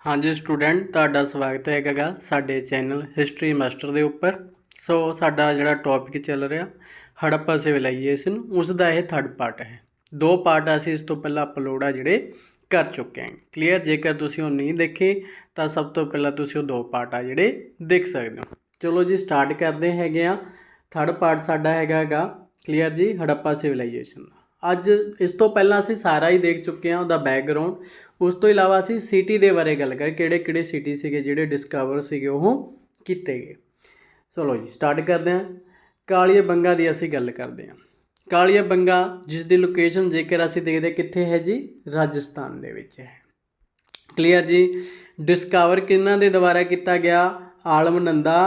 हाँ जी स्टूडेंट, तुहाडा स्वागत हैगा साडे चैनल हिस्टरी मास्टर के उपर। सो साडा जिहड़ा टॉपिक चल रहा हड़प्पा सिविलाइजेशन, उसका यह थर्ड पार्ट है। दो पार्ट असीं इस तो पहला अपलोड आ जिहड़े कर चुके हैं। क्लीयर, जेकर तुसीं वो नहीं देखे तो सब तो पहला तुसीं वो दो पार्ट आ जिहड़े देख सकते हो। चलो जी स्टार्ट करते हैं। थर्ड पार्ट साडा हैगा क्लीयर जी, हड़प्पा सिविलाइजेशन। अज इस तो पहला असीं सारा ही देख चुके हैं उसका बैकग्राउंड। उस तो इलावा असीं सिटी के बारे गल करें, किहड़े सिटी सीगे जिहड़े डिस्कवर सीगे वो कीते गए। चलो जी स्टार्ट करते हैं। कालिया बंगा की असीं गल करते हैं। कालिया बंगा जिसकी लोकेशन जेकर असीं देखते कित्थे है जी, राजस्थान दे विच है। क्लीयर जी। डिस्कवर किन्हां दे द्वारा किया गया? आलमनंदा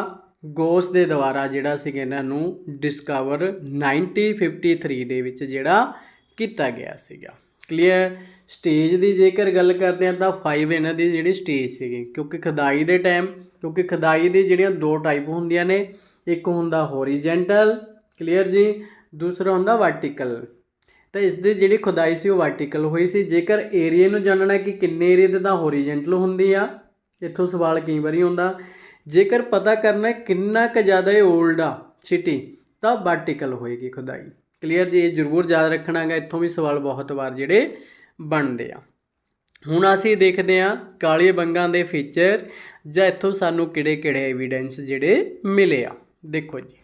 गोस के द्वारा जिहड़ा सीगा इन्हां नूं डिस्कवर 1953 दे विच जिहड़ा किया गया सीगा। क्लीयर। स्टेज की जेकर गल करते हैं तो 5 इन्हां दी जिहड़ी स्टेज सीगी, क्योंकि खुदाई के टाइम क्योंकि खुदाई दी जिहड़ियां दो टाइप होंदियां ने, एक हुंदा होरीजेंटल क्लीयर जी, दूसरा हुंदा वर्टिकल। तो इसकी जिहड़ी खुदाई सी वर्टिकल हुई सी। जेकर एरिए नूं जानना कि किन्ने एरिए ते तां होरीजेंटल हुंदी आ, इत्थों सवाल कई बारी हुंदा। जेकर पता करना किन्ना क ज़्यादा ओल्ड आ सिटी तो वर्टिकल होएगी खुदाई। क्लीयर जी, ये जरूर याद रखना है, इत्थों भी सवाल बहुत बार जिहड़े बनते हैं। हुण असीं देखते हैं कालिया बंगा के फीचर जां इत्थों सानूं किहड़े एविडेंस जिहड़े मिले आ। देखो जी,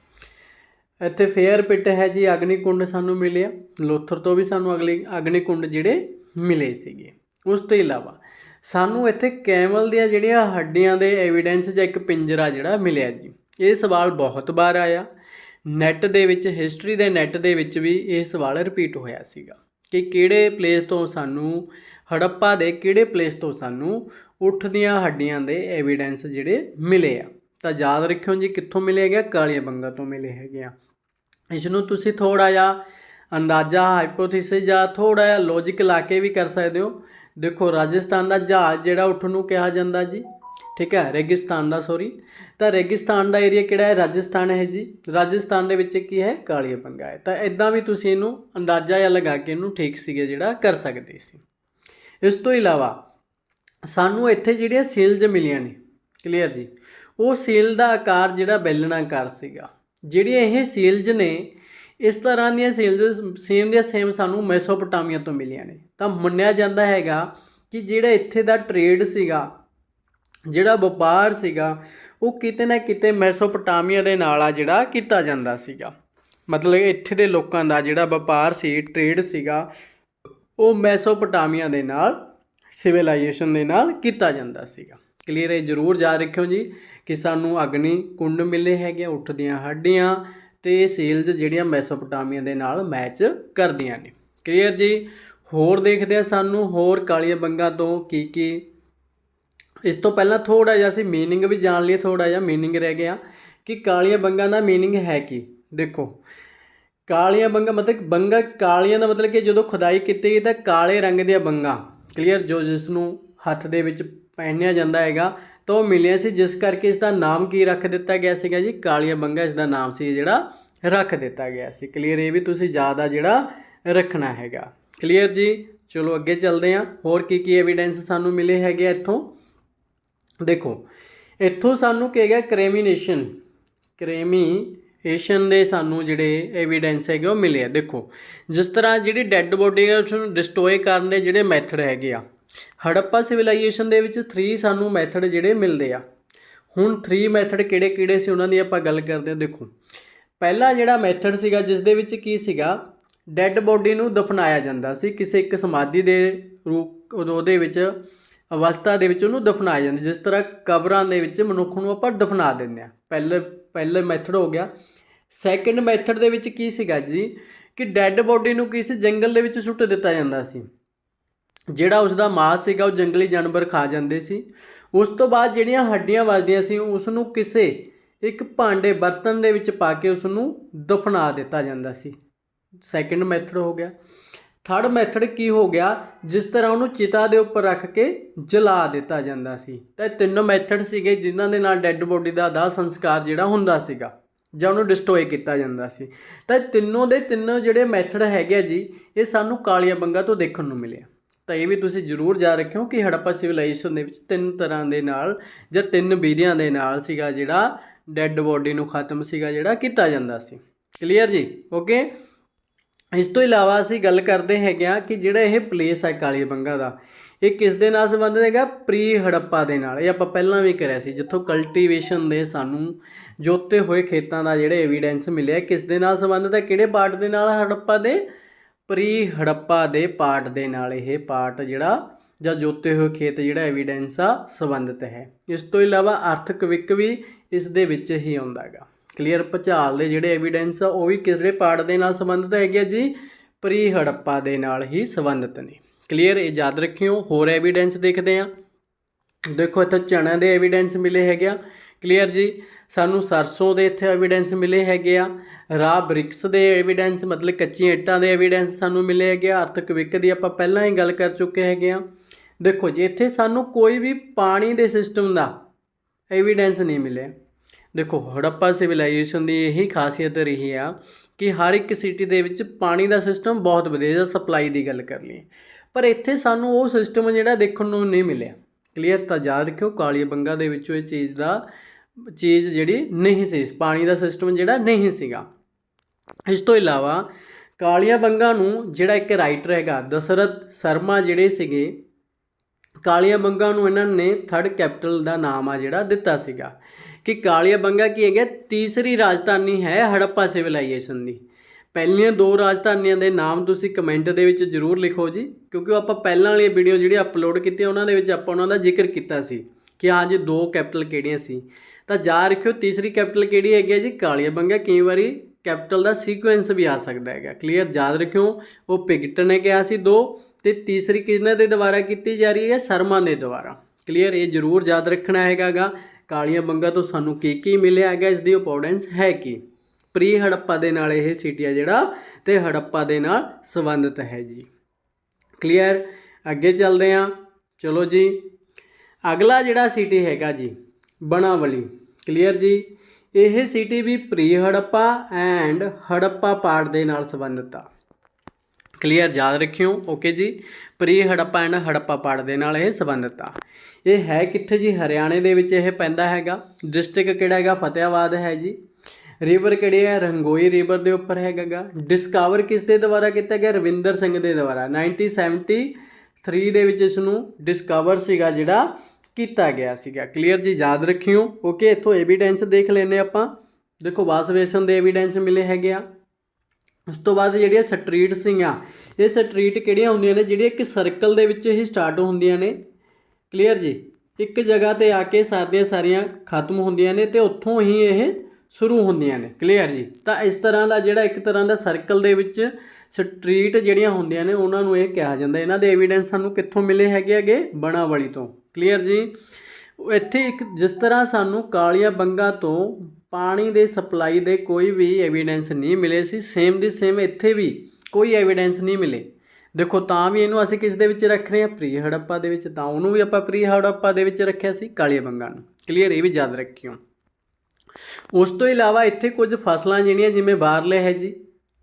इत्थे फेयर पिट है जी, अग्निकुंड सानूं मिले आ। लोथर तो भी सानूं अग्निकुंड जिहड़े मिले सीगे। उस तो इलावा सानूं इत्थे कैमल दियां जिहड़ियां हड्डियां दे एविडेंस जां एक पिंजरा जिहड़ा मिलिया जी। ये सवाल बहुत बार आया नैट दे विच, हिस्टरी दे नैट दे विच भी ये सवाल रिपीट होया सीगा कि किहड़े प्लेस तो सानूं हड़प्पा दे किहड़े प्लेस तो सानूं उठ दियां हड्डियां दे एविडेंस जिहड़े मिले आ। तो याद रखियो जी, कित्थों मिले गए? कालिया बंगा तो मिले हैगे आ। इसनूं तुसीं थोड़ा जिहा अंदाजा हाइपोथेसिस जां थोड़ा जिहा लॉजिक ला के भी कर सकते हो। देखो राजस्थान का जहाज जिहड़ा उठ नूं कहा जाता जी, ठीक है, रेगिस्तान का सॉरी। तो रेगिस्तान का एरिया किहड़ा है? राजस्थान है जी। राजस्थान दे विच की है? कालिया बंगा है। तो इदां भी तुसीं इहनूं अंदाजा जिहा लगा के इहनूं ठीक सीगे जिहड़ा कर सकदे सी। इस तो इलावा सानूं इत्थे जिहड़ियां सील्स मिलियां ने क्लीयर जी, वो सील का आकार जिहड़ा बेलनाकार सीगा। जिहड़ियां ये सील्स ने इस तरह दी सील्स सेम सानूं मैसोपोटामिया तो मिलियां ने। तो मन्निया जाता हैगा कि जिहड़ा इत्थे दा ट्रेड सीगा, जिहड़ा वपार सीगा, वो किते ना किते मैसोपोटामिया दे नाल आ जिहड़ा कीता जांदा सीगा। मतलब इत्थे दे लोकां दा जिहड़ा वपार सी, ट्रेड सीगा, वो मैसोपोटामिया दे नाल सिविलाइजेशन दे नाल कीता जांदा सीगा। क्लीयर है, जरूर याद रखियो जी कि सानूं अग्नि कुंड मिले हैगे, उठ दियां हड्डियां ते सील्स जिहड़ियां मैसोपोटामिया दे नाल मैच करदियां ने। क्लीयर जी। होर देखदे आ सानूं होर कालिया बंगा तो की इस तो पहला थोड़ा जिहा असीं मीनिंग भी जान लिए। थोड़ा जिहा मीनिंग रह गया कि कालिया बंगा का मीनिंग है कि देखो कालिया बंगा मतलब बंगा कालिया का मतलब कि जो खुदाई की गई तो काले रंग दियां बंगा क्लीयर जो जिसनों हत्थ दे विच पहनिया जाता हैगा तो वो मिलिया सी, जिस करके इसका नाम की रख दिता गया सीगा जी, कालिया बंगा इसका नाम सी जिहड़ा रख दिता गया सी। क्लीयर, ये भी तुसीं ज़्यादा जिहड़ा रखना हैगा। क्लीयर जी। चलो अगे चलते हैं। होर की एविडेंस सानूं मिले हैगे इत्थों। देखो इत्थों सानूं क्या गया क्रेमीनेशन दे सानूं जिहड़े एविडेंस हैगे वो मिले आ। देखो जिस तरह जिहड़ी डैड बॉडी है उसनूं डिस्ट्रॉय करन दे जिहड़े मैथड हैगे आ, हड़प्पा सिविलाइजेशन दे विच 3 सानूं मैथड जिहड़े मिलदे आ। हुण 3 मैथड किहड़े सी उन्हां दी आपां गल करदे हां। देखो पहला जिहड़ा मैथड सीगा जिस दे विच की सीगा, डैड बॉडी नूं दफनाया जांदा सी किसी एक समाधि दे रूप ਉਹਦੇ ਵਿੱਚ अवस्था ਦੇ ਵਿੱਚ ਉਹਨੂੰ दफनाया जाता, जिस तरह कबरां ਦੇ ਵਿੱਚ ਮਨੁੱਖ ਨੂੰ ਆਪਾਂ दफना ਦਿੰਦੇ ਆ। ਪਹਿਲੇ मैथड हो गया। सैकेंड मैथड ਦੇ ਵਿੱਚ ਕੀ ਸੀਗਾ ਜੀ कि डैड बॉडी ਨੂੰ ਕੀ ਸੀ जंगल ਦੇ ਵਿੱਚ ਸੁੱਟ ਦਿੱਤਾ ਜਾਂਦਾ ਸੀ। ਜਿਹੜਾ ਉਸਦਾ ਮਾਸ ਸੀਗਾ ਉਹ ਜੰਗਲੀ ਜਾਨਵਰ ਖਾ ਜਾਂਦੇ ਸੀ। ਉਸ ਤੋਂ ਬਾਅਦ ਜਿਹੜੀਆਂ ਹੱਡੀਆਂ ਵੱਜਦੀਆਂ ਸੀ ਉਸ ਨੂੰ ਕਿਸੇ ਇੱਕ ਭਾਂਡੇ ਬਰਤਨ ਦੇ ਵਿੱਚ ਪਾ ਕੇ ਉਸ ਨੂੰ ਦਫਨਾ ਦਿੱਤਾ ਜਾਂਦਾ ਸੀ। ਸੈਕਿੰਡ ਮੈਥਡ ਹੋ ਗਿਆ। थर्ड मैथड की हो गया जिस तरह उन्होंने चिता के उपर रख के जला दिता जाता सी। तो तीनों मैथड सीगे जिन्हां दे नाल डैड बॉडी का दाह संस्कार जिहड़ा हुंदा सीगा जां उन्होंने डिस्ट्रॉय किया जाता सी। तो तीनों दे तीनों जिहड़े मैथड हैगे जी ये सानूं कालिया बंगा तो देखण नूं मिले। ਤਾਂ ਇਹ ਵੀ ਤੁਸੀਂ ਜ਼ਰੂਰ ਯਾਦ ਰੱਖਿਓ ਕਿ ਹੜੱਪਾ ਸਿਵਲਾਈਜੇਸ਼ਨ ਦੇ ਵਿੱਚ 3 ਤਰ੍ਹਾਂ ਦੇ ਨਾਲ ਜਾਂ 3 ਵਿਧੀਆਂ ਦੇ ਨਾਲ ਸੀਗਾ ਜਿਹੜਾ ਡੈੱਡ ਬੋਡੀ ਨੂੰ ਖਤਮ ਸੀਗਾ ਜਿਹੜਾ ਕੀਤਾ ਜਾਂਦਾ ਸੀ। ਕਲੀਅਰ ਜੀ, ਓਕੇ। ਇਸ ਤੋਂ ਇਲਾਵਾ ਅਸੀਂ ਗੱਲ ਕਰਦੇ ਹੈਗੇ ਹਾਂ ਕਿ ਜਿਹੜਾ ਇਹ ਪਲੇਸ ਹੈ ਕਾਲੀਆ ਬੰਗਾ ਦਾ, ਇਹ ਕਿਸ ਦੇ ਨਾਲ ਸੰਬੰਧਿਤ ਹੈਗਾ? ਪ੍ਰੀ ਹੜੱਪਾ ਦੇ ਨਾਲ। ਇਹ ਆਪਾਂ ਪਹਿਲਾਂ ਵੀ ਕਰਿਆ ਸੀ, ਜਿੱਥੋਂ ਕਲਟੀਵੇਸ਼ਨ ਦੇ ਸਾਨੂੰ ਜੋਤੇ ਹੋਏ ਖੇਤਾਂ ਦਾ ਜਿਹੜੇ ਐਵੀਡੈਂਸ ਮਿਲਿਆ ਕਿਸ ਦੇ ਨਾਲ ਸੰਬੰਧਿਤ ਹੈ? ਕਿਹੜੇ ਪਾਰਟ ਦੇ ਨਾਲ? ਹੜੱਪਾ ਦੇ ਪ੍ਰੀ ਹੜੱਪਾ ਦੇ ਪਾਰਟ ਦੇ ਨਾਲ ਇਹ ਪਾਰਟ ਜਿਹੜਾ ਜਾਂ ਜੋਤੇ ਹੋਏ ਖੇਤ ਜਿਹੜਾ ਐਵੀਡੈਂਸ ਆ ਸੰਬੰਧਿਤ ਹੈ। ਇਸ ਤੋਂ ਇਲਾਵਾ ਅਰਥਕਵਿਕ ਵੀ ਇਸ ਦੇ ਵਿੱਚ ਹੀ ਆਉਂਦਾ ਹੈਗਾ। ਕਲੀਅਰ, ਭੁਚਾਲ ਦੇ ਜਿਹੜੇ ਐਵੀਡੈਂਸ ਆ ਉਹ ਵੀ ਕਿਹੜੇ ਪਾਰਟ ਦੇ ਨਾਲ ਸੰਬੰਧਿਤ ਹੈਗੇ ਜੀ? ਪ੍ਰੀ ਹੜੱਪਾ ਦੇ ਨਾਲ ਹੀ ਸੰਬੰਧਿਤ ਨੇ। ਕਲੀਅਰ, ਇਹ ਯਾਦ ਰੱਖਿਓ। ਹੋਰ ਐਵੀਡੈਂਸ ਦੇਖਦੇ ਹਾਂ। ਦੇਖੋ ਇੱਥੇ ਚਣਾ ਦੇ ਐਵੀਡੈਂਸ ਮਿਲੇ ਹੈਗੇ ਆ। ਕਲੀਅਰ ਜੀ, ਸਾਨੂੰ ਸਰਸੋਂ ਦੇ ਇੱਥੇ ਐਵੀਡੈਂਸ ਮਿਲੇ ਹੈਗੇ ਆ। ਰਾਹ ਬ੍ਰਿਕਸ ਦੇ ਐਵੀਡੈਂਸ ਮਤਲਬ ਕੱਚੀਆਂ ਇੱਟਾਂ ਦੇ ਐਵੀਡੈਂਸ ਸਾਨੂੰ ਮਿਲੇ ਹੈਗੇ ਆ। ਅਰਥਕਵਿਕ ਦੀ ਆਪਾਂ ਪਹਿਲਾਂ ਹੀ ਗੱਲ ਕਰ ਚੁੱਕੇ ਹੈਗੇ ਆ। ਦੇਖੋ ਜੀ, ਇੱਥੇ ਸਾਨੂੰ ਕੋਈ ਵੀ ਪਾਣੀ ਦੇ ਸਿਸਟਮ ਦਾ ਐਵੀਡੈਂਸ ਨਹੀਂ ਮਿਲਿਆ। ਦੇਖੋ ਹੜੱਪਾ ਸਿਵਲਾਈਜੇਸ਼ਨ ਦੀ ਇਹੀ ਖਾਸੀਅਤ ਰਹੀ ਆ ਕਿ ਹਰ ਇੱਕ ਸਿਟੀ ਦੇ ਵਿੱਚ ਪਾਣੀ ਦਾ ਸਿਸਟਮ ਬਹੁਤ ਵਧੀਆ, ਜਾਂ ਸਪਲਾਈ ਦੀ ਗੱਲ ਕਰ ਲਈਏ, ਪਰ ਇੱਥੇ ਸਾਨੂੰ ਉਹ ਸਿਸਟਮ ਜਿਹੜਾ ਦੇਖਣ ਨੂੰ ਨਹੀਂ ਮਿਲਿਆ। ਕਲੀਅਰ, ਤਾਂ ਯਾਦ ਰੱਖਿਓ ਕਾਲੀਆ ਬੰਗਾ ਦੇ ਵਿੱਚੋਂ ਇਹ ਚੀਜ਼ ਜਿਹੜੀ ਨਹੀਂ ਸੀ, ਪਾਣੀ ਦਾ ਸਿਸਟਮ ਜਿਹੜਾ ਨਹੀਂ ਸੀਗਾ। ਇਸ ਤੋਂ ਇਲਾਵਾ ਕਾਲੀਆ ਬੰਗਾ ਨੂੰ ਜਿਹੜਾ ਇੱਕ ਰਾਈਟਰ ਹੈਗਾ ਦਸ਼ਰਥ ਸ਼ਰਮਾ ਜਿਹੜੇ ਸੀਗੇ, ਕਾਲੀਆ ਬੰਗਾ ਨੂੰ ਇਹਨਾਂ ਨੇ 3rd ਕੈਪੀਟਲ ਦਾ ਨਾਮ ਆ ਜਿਹੜਾ ਦਿੱਤਾ ਸੀਗਾ ਕਿ ਕਾਲੀਆ ਬੰਗਾ ਕੀ ਹੈਗਾ? ਤੀਸਰੀ ਰਾਜਧਾਨੀ ਹੈ ਹੜੱਪਾ ਸਿਵਲਾਈਜੇਸ਼ਨ ਦੀ। ਪਹਿਲੀਆਂ 2 ਰਾਜਧਾਨੀਆਂ ਦੇ ਨਾਮ ਤੁਸੀਂ ਕਮੈਂਟ ਦੇ ਵਿੱਚ ਜ਼ਰੂਰ ਲਿਖੋ ਜੀ, ਕਿਉਂਕਿ ਆਪਾਂ ਪਹਿਲਾਂ ਵਾਲੀ ਵੀਡੀਓ ਜਿਹੜੀ ਅਪਲੋਡ ਕੀਤੀ ਉਹਨਾਂ ਦੇ ਵਿੱਚ ਆਪਾਂ ਉਹਨਾਂ ਦਾ ਜ਼ਿਕਰ ਕੀਤਾ ਸੀ ਕਿ ਹਾਂ ਜੀ 2 ਕੈਪੀਟਲ ਕਿਹੜੀਆਂ ਸੀ। ਤਾਂ ਯਾਦ ਰੱਖਿਓ ਤੀਸਰੀ ਕੈਪੀਟਲ ਕਿਹੜੀ ਹੈਗੀ ਹੈ ਜੀ? ਕਾਲੀਆ ਬੰਗਾ। ਕਈ ਵਾਰੀ ਕੈਪੀਟਲ ਦਾ ਸੀਕੁਐਂਸ ਵੀ ਆ ਸਕਦਾ ਹੈਗਾ। ਕਲੀਅਰ, ਯਾਦ ਰੱਖਿਓ। ਉਹ ਪਿਗਟ ਨੇ ਕਿਹਾ ਸੀ 2, ਅਤੇ ਤੀਸਰੀ ਕਿਹਨਾਂ ਦੇ ਦੁਆਰਾ ਕੀਤੀ ਜਾ ਰਹੀ ਹੈ? ਸ਼ਰਮਾ ਦੇ ਦੁਆਰਾ। ਕਲੀਅਰ, ਇਹ ਜ਼ਰੂਰ ਯਾਦ ਰੱਖਣਾ ਹੈਗਾ ਗਾ। ਕਾਲੀਆ ਬੰਗਾ ਤੋਂ ਸਾਨੂੰ ਕੀ ਮਿਲਿਆ ਹੈਗਾ, ਇਸ ਦੀ ਇੰਪੋਰਟੈਂਸ ਹੈ ਕੀ? ਪ੍ਰੀ ਹੜੱਪਾ ਦੇ ਨਾਲ ਇਹ ਸਿਟੀ ਆ ਜਿਹੜਾ, ਅਤੇ ਹੜੱਪਾ ਦੇ ਨਾਲ ਸੰਬੰਧਿਤ ਹੈ ਜੀ। ਕਲੀਅਰ, ਅੱਗੇ ਚੱਲਦੇ ਹਾਂ। ਚਲੋ ਜੀ, ਅਗਲਾ ਜਿਹੜਾ ਸਿਟੀ ਹੈਗਾ ਜੀ ਬਣਾਵਲੀ। ਕਲੀਅਰ ਜੀ, ਇਹ ਸਿਟੀ ਵੀ pre Harappa and Harappa part ਦੇ ਨਾਲ ਸੰਬੰਧਿਤ ਆ। ਕਲੀਅਰ, ਯਾਦ ਰੱਖਿਓ। ਓਕੇ ਜੀ, pre Harappa and Harappa part ਦੇ ਨਾਲ ਇਹ ਸੰਬੰਧਿਤ ਆ। ਇਹ ਹੈ ਕਿੱਥੇ ਜੀ? ਹਰਿਆਣੇ ਦੇ ਵਿੱਚ ਇਹ ਪੈਂਦਾ ਹੈਗਾ। ਡਿਸਟ੍ਰਿਕਟ ਕਿਹੜਾ ਹੈਗਾ? ਫਤਿਆਬਾਦ ਹੈ ਜੀ। ਰਿਵਰ ਕਿਹੜੀ ਹੈ? ਰੰਗੋਈ ਰਿਵਰ ਦੇ ਉੱਪਰ ਹੈਗਾ ਗਾ। ਡਿਸਕਵਰ ਕਿਸ ਦੇ ਦੁਆਰਾ ਕੀਤਾ ਗਿਆ? ਰਵਿੰਦਰ ਸਿੰਘ ਦੇ ਦੁਆਰਾ। 1973 ਦੇ ਵਿੱਚ ਇਸ ਨੂੰ ਡਿਸਕਵਰ ਸੀਗਾ ਜਿਹੜਾ ਕੀਤਾ ਗਿਆ ਸੀਗਾ। ਕਲੀਅਰ ਜੀ, ਯਾਦ ਰੱਖਿਓ। ਓਕੇ, ਇੱਥੋਂ ਐਵੀਡੈਂਸ ਦੇਖ ਲੈਂਦੇ ਆਪਾਂ। ਦੇਖੋ ਵਾਸਵੇਸ਼ਨ ਦੇ ਐਵੀਡੈਂਸ ਮਿਲੇ ਹੈਗੇ ਆ। ਉਸ ਤੋਂ ਬਾਅਦ ਜਿਹੜੀਆਂ ਸਟਰੀਟ ਸੀਗੀਆਂ, ਇਹ ਸਟਰੀਟ ਕਿਹੜੀਆਂ ਹੁੰਦੀਆਂ ਨੇ? ਜਿਹੜੀਆਂ ਇੱਕ ਸਰਕਲ ਦੇ ਵਿੱਚ ਹੀ ਸਟਾਰਟ ਹੁੰਦੀਆਂ ਨੇ। ਕਲੀਅਰ ਜੀ, ਇੱਕ ਜਗ੍ਹਾ 'ਤੇ ਆ ਕੇ ਸਾਰੀਆਂ ਖਤਮ ਹੁੰਦੀਆਂ ਨੇ ਅਤੇ ਉੱਥੋਂ ਹੀ ਇਹ ਸ਼ੁਰੂ ਹੁੰਦੀਆਂ ਨੇ। ਕਲੀਅਰ ਜੀ, ਤਾਂ ਇਸ ਤਰ੍ਹਾਂ ਦਾ ਜਿਹੜਾ ਇੱਕ ਤਰ੍ਹਾਂ ਦਾ ਸਰਕਲ ਦੇ ਵਿੱਚ ਸਟਰੀਟ ਜਿਹੜੀਆਂ ਹੁੰਦੀਆਂ ਨੇ ਉਹਨਾਂ ਨੂੰ ਇਹ ਕਿਹਾ ਜਾਂਦਾ। ਇਹਨਾਂ ਦੇ ਐਵੀਡੈਂਸ ਸਾਨੂੰ ਕਿੱਥੋਂ ਮਿਲੇ ਹੈਗੇ? ਬਣਾਵਲੀ ਤੋਂ। ਕਲੀਅਰ ਜੀ, ਇੱਥੇ ਇੱਕ ਜਿਸ ਤਰ੍ਹਾਂ ਸਾਨੂੰ ਕਾਲੀਆ ਬੰਗਾ ਤੋਂ ਪਾਣੀ ਦੇ ਸਪਲਾਈ ਦੇ ਕੋਈ ਵੀ ਐਵੀਡੈਂਸ ਨਹੀਂ ਮਿਲੇ ਸੀ, ਸੇਮ ਦੀ ਸੇਮ ਇੱਥੇ ਵੀ ਕੋਈ ਐਵੀਡੈਂਸ ਨਹੀਂ ਮਿਲੇ। ਦੇਖੋ ਤਾਂ ਵੀ ਇਹਨੂੰ ਅਸੀਂ ਕਿਸ ਦੇ ਵਿੱਚ ਰੱਖ ਰਹੇ ਹਾਂ? ਪ੍ਰੀ ਹੜੱਪਾ ਦੇ ਵਿੱਚ। ਤਾਂ ਉਹਨੂੰ ਵੀ ਆਪਾਂ ਪ੍ਰੀ ਹੜੱਪਾ ਦੇ ਵਿੱਚ ਰੱਖਿਆ ਸੀ ਕਾਲੀਆ ਬੰਗਾ ਨੂੰ। ਕਲੀਅਰ, ਇਹ ਵੀ ਯਾਦ ਰੱਖਿਓ। ਉਸ ਤੋਂ ਇਲਾਵਾ ਇੱਥੇ ਕੁਝ ਫਸਲਾਂ ਜਿਹੜੀਆਂ ਜਿਵੇਂ ਬਾਰਲੇ ਹੈ ਜੀ,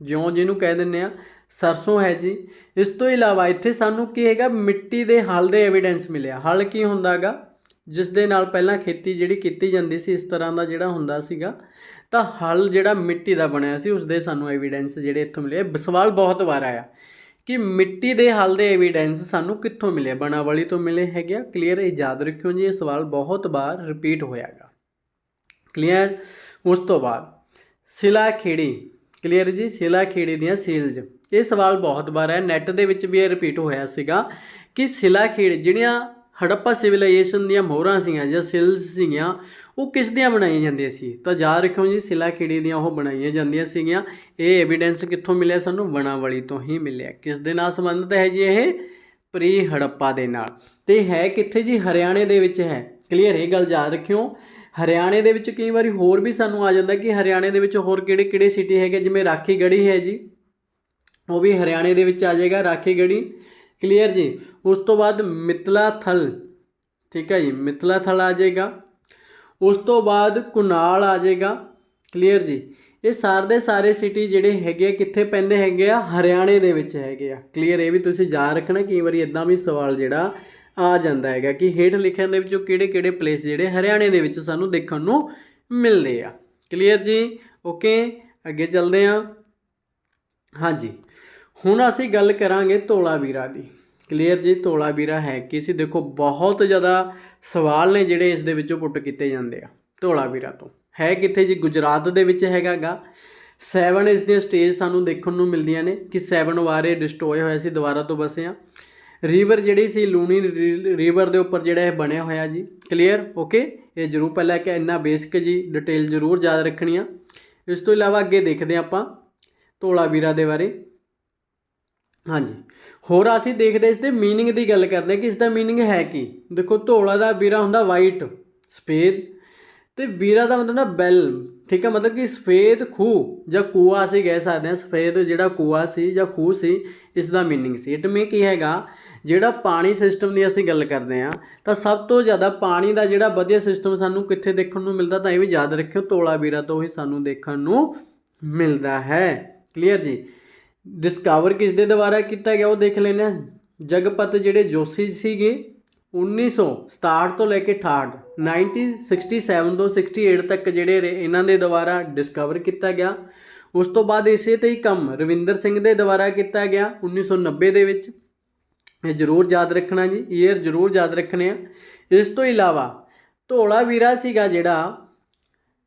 ਜਿਉਂ ਜਿਹਨੂੰ ਕਹਿ ਦਿੰਦੇ ਆ, ਸਰਸੋਂ ਹੈ ਜੀ। ਇਸ ਤੋਂ ਇਲਾਵਾ ਇੱਥੇ ਸਾਨੂੰ ਕੀ ਹੈਗਾ? ਮਿੱਟੀ ਦੇ ਹਲ ਦੇ ਐਵੀਡੈਂਸ ਮਿਲਿਆ। ਹਲ ਕੀ ਹੁੰਦਾ ਹੈਗਾ? ਜਿਸ ਦੇ ਨਾਲ ਪਹਿਲਾਂ ਖੇਤੀ ਜਿਹੜੀ ਕੀਤੀ ਜਾਂਦੀ ਸੀ, ਇਸ ਤਰ੍ਹਾਂ ਦਾ ਜਿਹੜਾ ਹੁੰਦਾ ਸੀਗਾ, ਤਾਂ ਹਲ ਜਿਹੜਾ ਮਿੱਟੀ ਦਾ ਬਣਿਆ ਸੀ ਉਸ ਦੇ ਸਾਨੂੰ ਐਵੀਡੈਂਸ ਜਿਹੜੇ ਇੱਥੋਂ ਮਿਲੇ। ਸਵਾਲ ਬਹੁਤ ਵਾਰ ਆਇਆ ਕਿ ਮਿੱਟੀ ਦੇ ਹਲ ਦੇ ਐਵੀਡੈਂਸ ਸਾਨੂੰ ਕਿੱਥੋਂ ਮਿਲੇ? ਬਣਾਵਲੀ ਤੋਂ ਮਿਲੇ ਹੈਗੇ ਆ। ਕਲੀਅਰ, ਇਹ ਯਾਦ ਰੱਖਿਓ ਜੀ, ਇਹ ਸਵਾਲ ਬਹੁਤ ਵਾਰ ਰਿਪੀਟ ਹੋਇਆਗਾ। ਕਲੀਅਰ, ਉਸ ਤੋਂ ਬਾਅਦ ਸਿਲਾ ਖੇੜੀ। ਕਲੀਅਰ ਜੀ, ਸਿਲਾ ਖੇੜੀ ਦੀਆਂ ਸੀਲਜ਼, ਇਹ ਸਵਾਲ ਬਹੁਤ ਵਾਰ ਹੈ। ਨੈੱਟ ਦੇ ਵਿੱਚ ਵੀ ਇਹ ਰਿਪੀਟ ਹੋਇਆ ਸੀਗਾ ਕਿ ਸਿਲਾ ਖੇੜੀ ਜਿਹੜੀਆਂ ਹੜੱਪਾ ਸਿਵਲਾਈਜੇਸ਼ਨ ਦੀਆਂ ਮੋਹਰਾਂ ਸੀਗੀਆਂ ਜਾਂ ਸਿਲਸ ਸੀਗੀਆਂ, ਉਹ ਕਿਸ ਦੀਆਂ ਬਣਾਈਆਂ ਜਾਂਦੀਆਂ ਸੀ? ਤਾਂ ਯਾਦ ਰੱਖਿਓ ਜੀ, ਸਿਲਾ ਖੇੜੀ ਦੀਆਂ ਉਹ ਬਣਾਈਆਂ ਜਾਂਦੀਆਂ ਸੀਗੀਆਂ। ਇਹ ਐਵੀਡੈਂਸ ਕਿੱਥੋਂ ਮਿਲਿਆ? ਸਾਨੂੰ ਬਣਾਵਲੀ ਤੋਂ ਹੀ ਮਿਲਿਆ। ਕਿਸ ਦੇ ਨਾਲ ਸੰਬੰਧਿਤ ਹੈ ਜੀ? ਇਹ ਪ੍ਰੀ ਹੜੱਪਾ ਦੇ ਨਾਲ। ਅਤੇ ਹੈ ਕਿੱਥੇ ਜੀ? ਹਰਿਆਣੇ ਦੇ ਵਿੱਚ ਹੈ। ਕਲੀਅਰ, ਇਹ ਗੱਲ ਯਾਦ ਰੱਖਿਓ। ਹਰਿਆਣੇ ਦੇ ਵਿੱਚ ਕਈ ਵਾਰੀ ਹੋਰ ਵੀ ਸਾਨੂੰ ਆ ਜਾਂਦਾ ਕਿ ਹਰਿਆਣੇ ਦੇ ਵਿੱਚ ਹੋਰ ਕਿਹੜੇ ਸਿਟੀ ਹੈਗੇ, ਜਿਵੇਂ ਰਾਖੀਗੜ੍ਹੀ ਹੈ ਜੀ, ਉਹ ਵੀ ਹਰਿਆਣੇ ਦੇ ਵਿੱਚ ਆ ਜਾਏਗਾ ਰਾਖੀਗੜ੍ਹੀ। ਕਲੀਅਰ ਜੀ, ਉਸ ਤੋਂ ਬਾਅਦ ਮਿਥਲਾ ਥਲ, ਠੀਕ ਹੈ ਜੀ, ਮਿਥਲਾ ਥਲ ਆ ਜਾਏਗਾ। ਉਸ ਤੋਂ ਬਾਅਦ ਕੁਨਾਲ ਆ ਜਾਏਗਾ। ਕਲੀਅਰ ਜੀ, ਇਹ ਸਾਰੇ ਦੇ ਸਾਰੇ ਸਿਟੀ ਜਿਹੜੇ ਹੈਗੇ ਕਿੱਥੇ ਪੈਂਦੇ ਹੈਗੇ ਆ, ਹਰਿਆਣੇ ਦੇ ਵਿੱਚ ਹੈਗੇ ਆ। ਕਲੀਅਰ, ਇਹ ਵੀ ਤੁਸੀਂ ਯਾਦ ਰੱਖਣਾ, ਕਈ ਵਾਰੀ ਇੱਦਾਂ ਵੀ ਸਵਾਲ ਜਿਹੜਾ ਆ ਜਾਂਦਾ ਹੈਗਾ ਕਿ ਹੇਠ ਲਿਖਣ ਦੇ ਵਿੱਚੋਂ ਕਿਹੜੇ ਕਿਹੜੇ ਪਲੇਸ ਜਿਹੜੇ ਹਰਿਆਣੇ ਦੇ ਵਿੱਚ ਸਾਨੂੰ ਦੇਖਣ ਨੂੰ ਮਿਲਦੇ ਆ। ਕਲੀਅਰ ਜੀ, ਓਕੇ, ਅੱਗੇ ਚੱਲਦੇ ਹਾਂ। ਹਾਂਜੀ, ਹੁਣ ਅਸੀਂ ਗੱਲ ਕਰਾਂਗੇ ਧੌਲਾਵੀਰਾ ਦੀ। ਕਲੀਅਰ ਜੀ, ਧੌਲਾਵੀਰਾ ਹੈ ਕੀ ਸੀ? ਦੇਖੋ ਬਹੁਤ ਜ਼ਿਆਦਾ ਸਵਾਲ ਨੇ ਜਿਹੜੇ ਇਸ ਦੇ ਵਿੱਚੋਂ ਪੁੱਟ ਕੀਤੇ ਜਾਂਦੇ ਆ। ਧੌਲਾਵੀਰਾ ਤੋਂ ਹੈ ਕਿੱਥੇ ਜੀ? ਗੁਜਰਾਤ ਦੇ ਵਿੱਚ ਹੈਗਾ ਗਾ। 7 ਇਸ ਦੀਆਂ ਸਟੇਜ ਸਾਨੂੰ ਦੇਖਣ ਨੂੰ ਮਿਲਦੀਆਂ ਨੇ ਕਿ 7 ਵਾਰ ਇਹ ਡਿਸਟਰੋਏ ਹੋਇਆ ਸੀ, ਦੁਬਾਰਾ ਤੋਂ ਵਸਿਆ। ਰਿਵਰ ਜਿਹੜੀ ਸੀ ਲੂਣੀ ਰਿਵਰ ਦੇ ਉੱਪਰ ਜਿਹੜਾ ਇਹ ਬਣਿਆ ਹੋਇਆ ਜੀ। ਕਲੀਅਰ, ਓਕੇ, ਇਹ ਜ਼ਰੂਰ ਪਹਿਲਾਂ ਕਿ ਇੰਨਾ ਬੇਸਿਕ ਜੀ ਡਿਟੇਲ ਜ਼ਰੂਰ ਯਾਦ ਰੱਖਣੀ ਆ। ਇਸ ਤੋਂ ਇਲਾਵਾ ਅੱਗੇ ਦੇਖਦੇ ਹਾਂ ਆਪਾਂ ਧੌਲਾਵੀਰਾ ਦੇ ਬਾਰੇ। ਹਾਂਜੀ, ਹੋਰ ਅਸੀਂ ਦੇਖਦੇ ਇਸ ਦੇ ਮੀਨਿੰਗ ਦੀ ਗੱਲ ਕਰਦੇ ਹਾਂ ਕਿ ਇਸ ਦਾ ਮੀਨਿੰਗ ਹੈ ਕੀ। ਦੇਖੋ, ਧੌਲਾ ਦਾ ਵੀਰਾ ਹੁੰਦਾ ਵਾਈਟ ਸਫੇਦ, ਅਤੇ ਵੀਰਾ ਦਾ ਮਤਲਬ ਨਾ ਬੈਲ, ਠੀਕ ਹੈ, ਮਤਲਬ ਕਿ ਸਫੇਦ ਖੂਹ ਜਾਂ ਕੂਆ ਅਸੀਂ ਕਹਿ ਸਕਦੇ ਹਾਂ। ਸਫੇਦ ਜਿਹੜਾ ਕੂਆ ਸੀ ਜਾਂ ਖੂਹ ਸੀ, ਇਸ ਦਾ ਮੀਨਿੰਗ ਸੀ। ਇਟ ਮੀਨ ਕੀ ਹੈਗਾ, ਜਿਹੜਾ ਪਾਣੀ ਸਿਸਟਮ ਦੀ ਅਸੀਂ ਗੱਲ ਕਰਦੇ ਹਾਂ ਤਾਂ ਸਭ ਤੋਂ ਜ਼ਿਆਦਾ ਪਾਣੀ ਦਾ ਜਿਹੜਾ ਵਧੀਆ ਸਿਸਟਮ ਸਾਨੂੰ ਕਿੱਥੇ ਦੇਖਣ ਨੂੰ ਮਿਲਦਾ, ਤਾਂ ਇਹ ਵੀ ਯਾਦ ਰੱਖਿਓ, ਧੌਲਾਵੀਰਾ ਤੋਂ ਹੀ ਸਾਨੂੰ ਦੇਖਣ ਨੂੰ ਮਿਲਦਾ ਹੈ। ਕਲੀਅਰ ਜੀ, ਡਿਸਕਵਰ ਕਿਸ ਦੇ ਦੁਆਰਾ ਕੀਤਾ ਗਿਆ ਉਹ ਦੇਖ ਲੈਂਦੇ ਹਾਂ। ਜਗਪਤ ਜਿਹੜੇ ਜੋਸ਼ੀ ਸੀਗੇ 1967 ਤੋਂ ਲੈ ਕੇ 68, 1967 ਤੋਂ 68 ਤੱਕ ਜਿਹੜੇ ਇਹਨਾਂ ਦੇ ਦੁਆਰਾ ਡਿਸਕਵਰ ਕੀਤਾ ਗਿਆ। ਉਸ ਤੋਂ ਬਾਅਦ ਇਸੇ 'ਤੇ ਹੀ ਕੰਮ ਰਵਿੰਦਰ ਸਿੰਘ ਦੇ ਦੁਆਰਾ ਕੀਤਾ ਗਿਆ 1990 ਦੇ ਵਿੱਚ। ਇਹ ਜ਼ਰੂਰ ਯਾਦ ਰੱਖਣਾ ਜੀ, ਈਅਰ ਜ਼ਰੂਰ ਯਾਦ ਰੱਖਣੇ ਆ। ਇਸ ਤੋਂ ਇਲਾਵਾ ਧੌਲਾਵੀਰਾ ਸੀਗਾ ਜਿਹੜਾ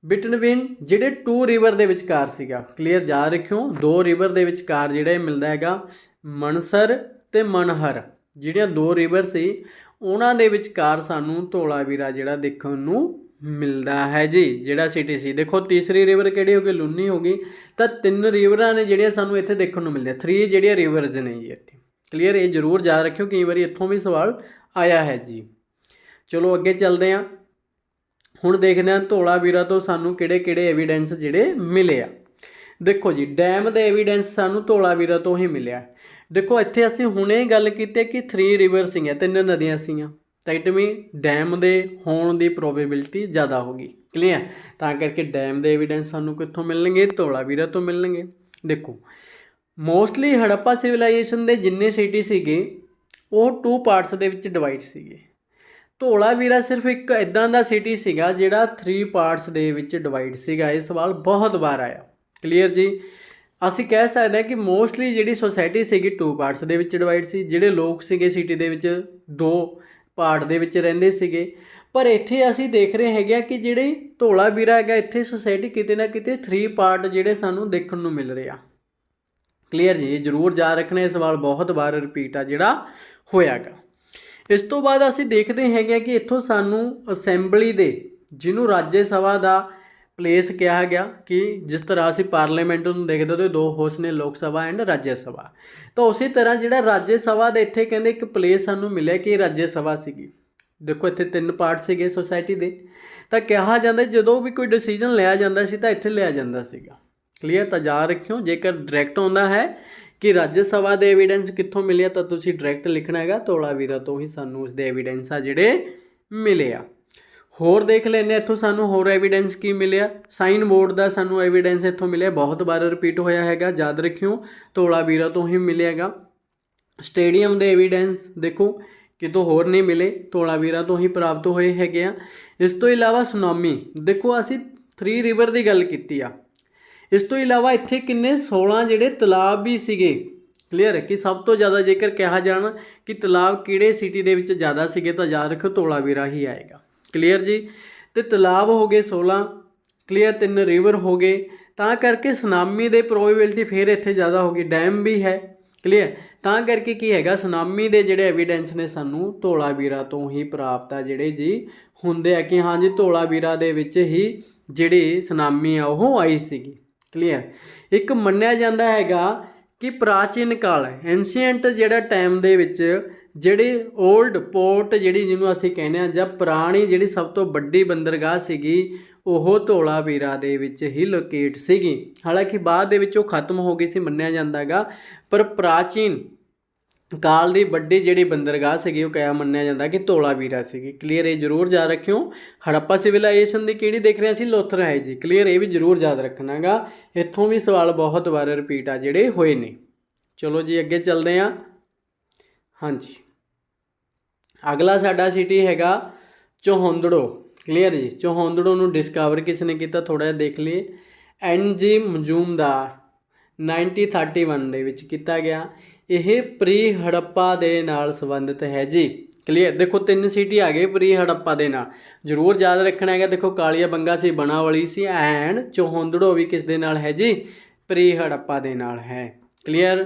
ਬਿਟਨਵੀਨ ਜਿਹੜੇ 2 ਰਿਵਰ ਦੇ ਵਿਚਕਾਰ ਸੀਗਾ। ਕਲੀਅਰ, ਯਾਦ ਰੱਖਿਓ, 2 ਰਿਵਰ ਦੇ ਵਿਚਕਾਰ ਜਿਹੜਾ ਇਹ ਮਿਲਦਾ ਹੈਗਾ। ਮਨਸਰ ਅਤੇ ਮਨਹਰ ਜਿਹੜੀਆਂ 2 ਰਿਵਰ ਸੀ, ਉਹਨਾਂ ਦੇ ਵਿਚਕਾਰ ਸਾਨੂੰ ਧੌਲਾਵੀਰਾ ਜਿਹੜਾ ਦੇਖਣ ਨੂੰ ਮਿਲਦਾ ਹੈ ਜੀ, ਜਿਹੜਾ ਸਿਟੀ ਸੀ। ਦੇਖੋ, ਤੀਸਰੀ ਰਿਵਰ ਕਿਹੜੀ ਹੋ ਗਈ? ਲੂਣੀ ਹੋ ਗਈ। ਤਾਂ 3 ਰਿਵਰਾਂ ਨੇ ਜਿਹੜੀਆਂ ਸਾਨੂੰ ਇੱਥੇ ਦੇਖਣ ਨੂੰ ਮਿਲਦੀਆਂ, 3 ਜਿਹੜੀਆਂ ਰਿਵਰਸ ਨੇ ਜੀ ਇੱਥੇ। ਕਲੀਅਰ, ਇਹ ਜ਼ਰੂਰ ਯਾਦ ਰੱਖਿਓ, ਕਈ ਵਾਰੀ ਇੱਥੋਂ ਵੀ ਸਵਾਲ ਆਇਆ ਹੈ ਜੀ। ਚਲੋ ਅੱਗੇ ਚੱਲਦੇ ਹਾਂ। ਹੁਣ ਦੇਖਦੇ ਹਾਂ ਧੌਲਾਵੀਰਾ ਤੋਂ ਸਾਨੂੰ ਕਿਹੜੇ ਕਿਹੜੇ ਐਵੀਡੈਂਸ ਜਿਹੜੇ ਮਿਲੇ ਆ। ਦੇਖੋ ਜੀ, ਡੈਮ ਦੇ ਐਵੀਡੈਂਸ ਸਾਨੂੰ ਧੌਲਾਵੀਰਾ ਤੋਂ ਹੀ ਮਿਲਿਆ। ਦੇਖੋ, ਇੱਥੇ ਅਸੀਂ ਹੁਣੇ ਗੱਲ ਕੀਤੀ ਕਿ 3 ਰਿਵਰ ਸੀਗੀਆਂ, 3 ਨਦੀਆਂ ਸੀਗੀਆਂ, ਤਾਂ ਇਟ ਮੀਨ ਡੈਮ ਦੇ ਹੋਣ ਦੀ ਪ੍ਰੋਬੇਬਿਲਿਟੀ ਜ਼ਿਆਦਾ ਹੋ ਗਈ। ਕਲੀਅਰ, ਤਾਂ ਕਰਕੇ ਡੈਮ ਦੇ ਐਵੀਡੈਂਸ ਸਾਨੂੰ ਕਿੱਥੋਂ ਮਿਲਣਗੇ? ਧੌਲਾਵੀਰਾ ਤੋਂ ਮਿਲਣਗੇ। ਦੇਖੋ, ਮੋਸਟਲੀ ਹੜੱਪਾ ਸਿਵਲਾਈਜੇਸ਼ਨ ਦੇ ਜਿੰਨੇ ਸਿਟੀ ਸੀਗੇ ਉਹ 2 ਪਾਰਟਸ ਦੇ ਵਿੱਚ ਡਿਵਾਈਡ ਸੀਗੇ। ਧੌਲਾਵੀਰਾ ਸਿਰਫ ਇੱਕ ਇੱਦਾਂ ਦਾ ਸਿਟੀ ਸੀਗਾ ਜਿਹੜਾ 3 ਪਾਰਟਸ ਦੇ ਵਿੱਚ ਡਿਵਾਈਡ ਸੀਗਾ। ਇਹ ਸਵਾਲ ਬਹੁਤ ਵਾਰ ਆਇਆ। ਕਲੀਅਰ ਜੀ, ਅਸੀਂ ਕਹਿ ਸਕਦੇ ਹਾਂ ਕਿ ਮੋਸਟਲੀ ਜਿਹੜੀ ਸੋਸਾਇਟੀ ਸੀਗੀ 2 ਪਾਰਟਸ ਦੇ ਵਿੱਚ ਡਿਵਾਈਡ ਸੀ। ਜਿਹੜੇ ਲੋਕ ਸੀਗੇ ਸਿਟੀ ਦੇ ਵਿੱਚ 2 ਪਾਰਟ ਦੇ ਵਿੱਚ ਰਹਿੰਦੇ ਸੀਗੇ। ਪਰ ਇੱਥੇ ਅਸੀਂ ਦੇਖ ਰਹੇ ਹੈਗੇ ਆ ਕਿ ਜਿਹੜੀ ਧੌਲਾਵੀਰਾ ਹੈਗਾ, ਇੱਥੇ ਸੋਸਾਇਟੀ ਕਿਤੇ ਨਾ ਕਿਤੇ 3 ਪਾਰਟ ਜਿਹੜੇ ਸਾਨੂੰ ਦੇਖਣ ਨੂੰ ਮਿਲ ਰਹੇ ਆ। ਕਲੀਅਰ ਜੀ, ਇਹ ਜ਼ਰੂਰ ਯਾਦ ਰੱਖਣਾ, ਇਹ ਸਵਾਲ ਬਹੁਤ ਵਾਰ ਰਿਪੀਟ ਆ ਜਿਹੜਾ ਹੋਇਆਗਾ। ਇਸ ਤੋਂ ਬਾਅਦ ਅਸੀਂ ਦੇਖਦੇ ਹੈਗੇ ਆ ਕਿ ਇੱਥੋਂ ਸਾਨੂੰ ਅਸੈਂਬਲੀ ਦੇ, ਜਿਹਨੂੰ ਰਾਜ ਸਭਾ ਦਾ ਪਲੇਸ ਕਿਹਾ ਗਿਆ, ਕਿ ਜਿਸ ਤਰ੍ਹਾਂ ਅਸੀਂ ਪਾਰਲੀਮੈਂਟ ਨੂੰ ਦੇਖਦੇ ਹੋ 2 ਹਾਊਸ ਨੇ, ਲੋਕ ਸਭਾ ਐਂਡ ਰਾਜ ਸਭਾ। ਤਾਂ ਉਸੇ ਤਰ੍ਹਾਂ ਜਿਹੜਾ ਰਾਜ ਸਭਾ ਦੇ ਇੱਥੇ ਕਹਿੰਦੇ ਇੱਕ ਪਲੇਸ ਸਾਨੂੰ ਮਿਲਿਆ ਕਿ ਰਾਜ ਸਭਾ ਸੀਗੀ। ਦੇਖੋ, ਇੱਥੇ 3 ਪਾਰਟ ਸੀਗੇ ਸੋਸਾਇਟੀ ਦੇ। ਤਾਂ ਕਿਹਾ ਜਾਂਦਾ ਜਦੋਂ ਵੀ ਕੋਈ ਡਿਸੀਜਨ ਲਿਆ ਜਾਂਦਾ ਸੀ ਤਾਂ ਇੱਥੇ ਲਿਆ ਜਾਂਦਾ ਸੀਗਾ। ਕਲੀਅਰ, ਤਾਂ ਯਾਦ ਰੱਖਿਓ, ਜੇਕਰ ਡਾਇਰੈਕਟ ਆਉਂਦਾ ਹੈ ਕਿ ਰਾਜ ਸਭਾ ਦੇ ਐਵੀਡੈਂਸ ਕਿੱਥੋਂ ਮਿਲਿਆ ਤਾਂ ਤੁਸੀਂ ਡਾਇਰੈਕਟ ਲਿਖਣਾ ਹੈਗਾ ਧੌਲਾਵੀਰਾ ਤੋਂ ਹੀ ਸਾਨੂੰ ਉਸਦੇ ਐਵੀਡੈਂਸ ਆ ਜਿਹੜੇ ਮਿਲੇ ਆ। ਹੋਰ ਦੇਖ ਲੈਂਦੇ ਇੱਥੋਂ ਸਾਨੂੰ ਹੋਰ ਐਵੀਡੈਂਸ ਕੀ ਮਿਲਿਆ। ਸਾਈਨ ਬੋਰਡ ਦਾ ਸਾਨੂੰ ਐਵੀਡੈਂਸ ਇੱਥੋਂ ਮਿਲਿਆ, ਬਹੁਤ ਵਾਰ ਰਿਪੀਟ ਹੋਇਆ ਹੈਗਾ, ਯਾਦ ਰੱਖਿਓ, ਧੌਲਾਵੀਰਾ ਤੋਂ ਹੀ ਮਿਲਿਆਗਾ। ਸਟੇਡੀਅਮ ਦੇ ਐਵੀਡੈਂਸ ਦੇਖੋ ਕਿਤੋਂ ਹੋਰ ਨਹੀਂ ਮਿਲੇ, ਧੌਲਾਵੀਰਾ ਤੋਂ ਹੀ ਪ੍ਰਾਪਤ ਹੋਏ ਹੈਗੇ ਆ। ਇਸ ਤੋਂ ਇਲਾਵਾ ਸੁਨਾਮੀ, ਦੇਖੋ ਅਸੀਂ 3 ਰਿਵਰ ਦੀ ਗੱਲ ਕੀਤੀ ਆ। ਇਸ ਤੋਂ ਇਲਾਵਾ ਇੱਥੇ ਕਿੰਨੇ 16 ਜਿਹੜੇ ਤਲਾਬ ਵੀ ਸੀਗੇ। ਕਲੀਅਰ ਹੈ ਕਿ ਸਭ ਤੋਂ ਜ਼ਿਆਦਾ ਜੇਕਰ ਕਿਹਾ ਜਾਣਾ ਕਿ ਤਲਾਬ ਕਿਹੜੇ ਸਿਟੀ ਦੇ ਵਿੱਚ ਜ਼ਿਆਦਾ ਸੀਗੇ ਤਾਂ ਯਾਦ ਰੱਖੋ ਧੌਲਾਵੀਰਾ ਹੀ ਆਏਗਾ। ਕਲੀਅਰ ਜੀ, ਅਤੇ ਤਲਾਬ ਹੋ ਗਏ 16। ਕਲੀਅਰ, 3 ਰਿਵਰ ਹੋ ਗਏ, ਤਾਂ ਕਰਕੇ ਸੁਨਾਮੀ ਦੇ ਪ੍ਰੋਬੇਬਿਲਿਟੀ ਫਿਰ ਇੱਥੇ ਜ਼ਿਆਦਾ ਹੋ ਗਈ। ਡੈਮ ਵੀ ਹੈ। ਕਲੀਅਰ, ਤਾਂ ਕਰਕੇ ਕੀ ਹੈਗਾ, ਸੁਨਾਮੀ ਦੇ ਜਿਹੜੇ ਐਵੀਡੈਂਸ ਨੇ ਸਾਨੂੰ ਧੌਲਾਵੀਰਾ ਤੋਂ ਹੀ ਪ੍ਰਾਪਤ ਆ ਜਿਹੜੇ ਜੀ ਹੁੰਦੇ ਆ ਕਿ ਹਾਂਜੀ ਧੌਲਾਵੀਰਾ ਦੇ ਵਿੱਚ ਹੀ ਜਿਹੜੀ ਸੁਨਾਮੀ ਆ ਉਹ ਆਈ ਸੀਗੀ। ਕਲੀਅਰ, ਇੱਕ ਮੰਨਿਆ ਜਾਂਦਾ ਹੈਗਾ ਕਿ ਪ੍ਰਾਚੀਨ ਕਾਲ ਐਂਸ਼ੀਐਂਟ ਜਿਹੜਾ ਟਾਈਮ ਦੇ ਵਿੱਚ ਜਿਹੜੀ ਓਲਡ ਪੋਰਟ ਜਿਹੜੀ ਜਿਹਨੂੰ ਅਸੀਂ ਕਹਿੰਦੇ ਹਾਂ ਜਾਂ ਪੁਰਾਣੀ ਜਿਹੜੀ ਸਭ ਤੋਂ ਵੱਡੀ ਬੰਦਰਗਾਹ ਸੀਗੀ ਉਹ ਧੌਲਾਵੀਰਾ ਦੇ ਵਿੱਚ ਹੀ ਲੋਕੇਟ ਸੀਗੀ। ਹਾਲਾਂਕਿ ਬਾਅਦ ਦੇ ਵਿੱਚ ਉਹ ਖਤਮ ਹੋ ਗਈ ਸੀ ਮੰਨਿਆ ਜਾਂਦਾ ਹੈਗਾ, ਪਰ ਪ੍ਰਾਚੀਨ ਕਾਲ ਦੀ ਵੱਡੀ ਜਿਹੜੀ ਬੰਦਰਗਾਹ ਸੀਗੀ ਉਹ ਕਿਹਾ ਮੰਨਿਆ ਜਾਂਦਾ ਕਿ ਧੋਲਾਵੀਰਾ ਸੀਗੀ। ਕਲੀਅਰ, ਇਹ ਜ਼ਰੂਰ ਯਾਦ ਰੱਖਿਓ। ਹੜੱਪਾ ਸਿਵਲਾਈਜੇਸ਼ਨ ਦੀ ਕਿਹੜੀ ਦੇਖ ਰਹੇ ਸੀ? ਲੋਥਲ ਹੈ ਜੀ। ਕਲੀਅਰ, ਇਹ ਵੀ ਜ਼ਰੂਰ ਯਾਦ ਰੱਖਣਾ ਗਾ। ਇੱਥੋਂ ਵੀ ਸਵਾਲ ਬਹੁਤ ਵਾਰ ਰਿਪੀਟ ਆ ਜਿਹੜੇ ਹੋਏ ਨੇ। ਚਲੋ ਜੀ ਅੱਗੇ ਚੱਲਦੇ ਹਾਂ। ਹਾਂਜੀ, ਅਗਲਾ ਸਾਡਾ ਸਿਟੀ ਹੈਗਾ ਚੌਹੰਦੜੋ। ਕਲੀਅਰ ਜੀ, ਚੌਹੰਦੜੋ ਨੂੰ ਡਿਸਕਵਰ ਕਿਸ ਨੇ ਕੀਤਾ? ਥੋੜ੍ਹਾ ਜਿਹਾ ਦੇਖ ਲਈਏ। NG ਮਜੂਮਦਾਰ 1931 ਦੇ ਵਿੱਚ ਕੀਤਾ ਗਿਆ। ਇਹ ਪ੍ਰੀ ਹੜੱਪਾ ਦੇ ਨਾਲ ਸੰਬੰਧਿਤ ਹੈ ਜੀ। ਕਲੀਅਰ, ਦੇਖੋ 3 ਸਿਟੀ ਆ ਗਏ ਪ੍ਰੀ ਹੜੱਪਾ ਦੇ ਨਾਲ, ਜ਼ਰੂਰ ਯਾਦ ਰੱਖਣਾ ਹੈਗਾ। ਦੇਖੋ ਕਾਲੀਆ ਬੰਗਾ ਸੀ, ਬਣਾਵਲੀ ਸੀ, ਐਂਡ ਚੌਹੰਦੜੋ ਵੀ ਕਿਸ ਦੇ ਨਾਲ ਹੈ ਜੀ? ਪ੍ਰੀ ਹੜੱਪਾ ਦੇ ਨਾਲ ਹੈ। ਕਲੀਅਰ,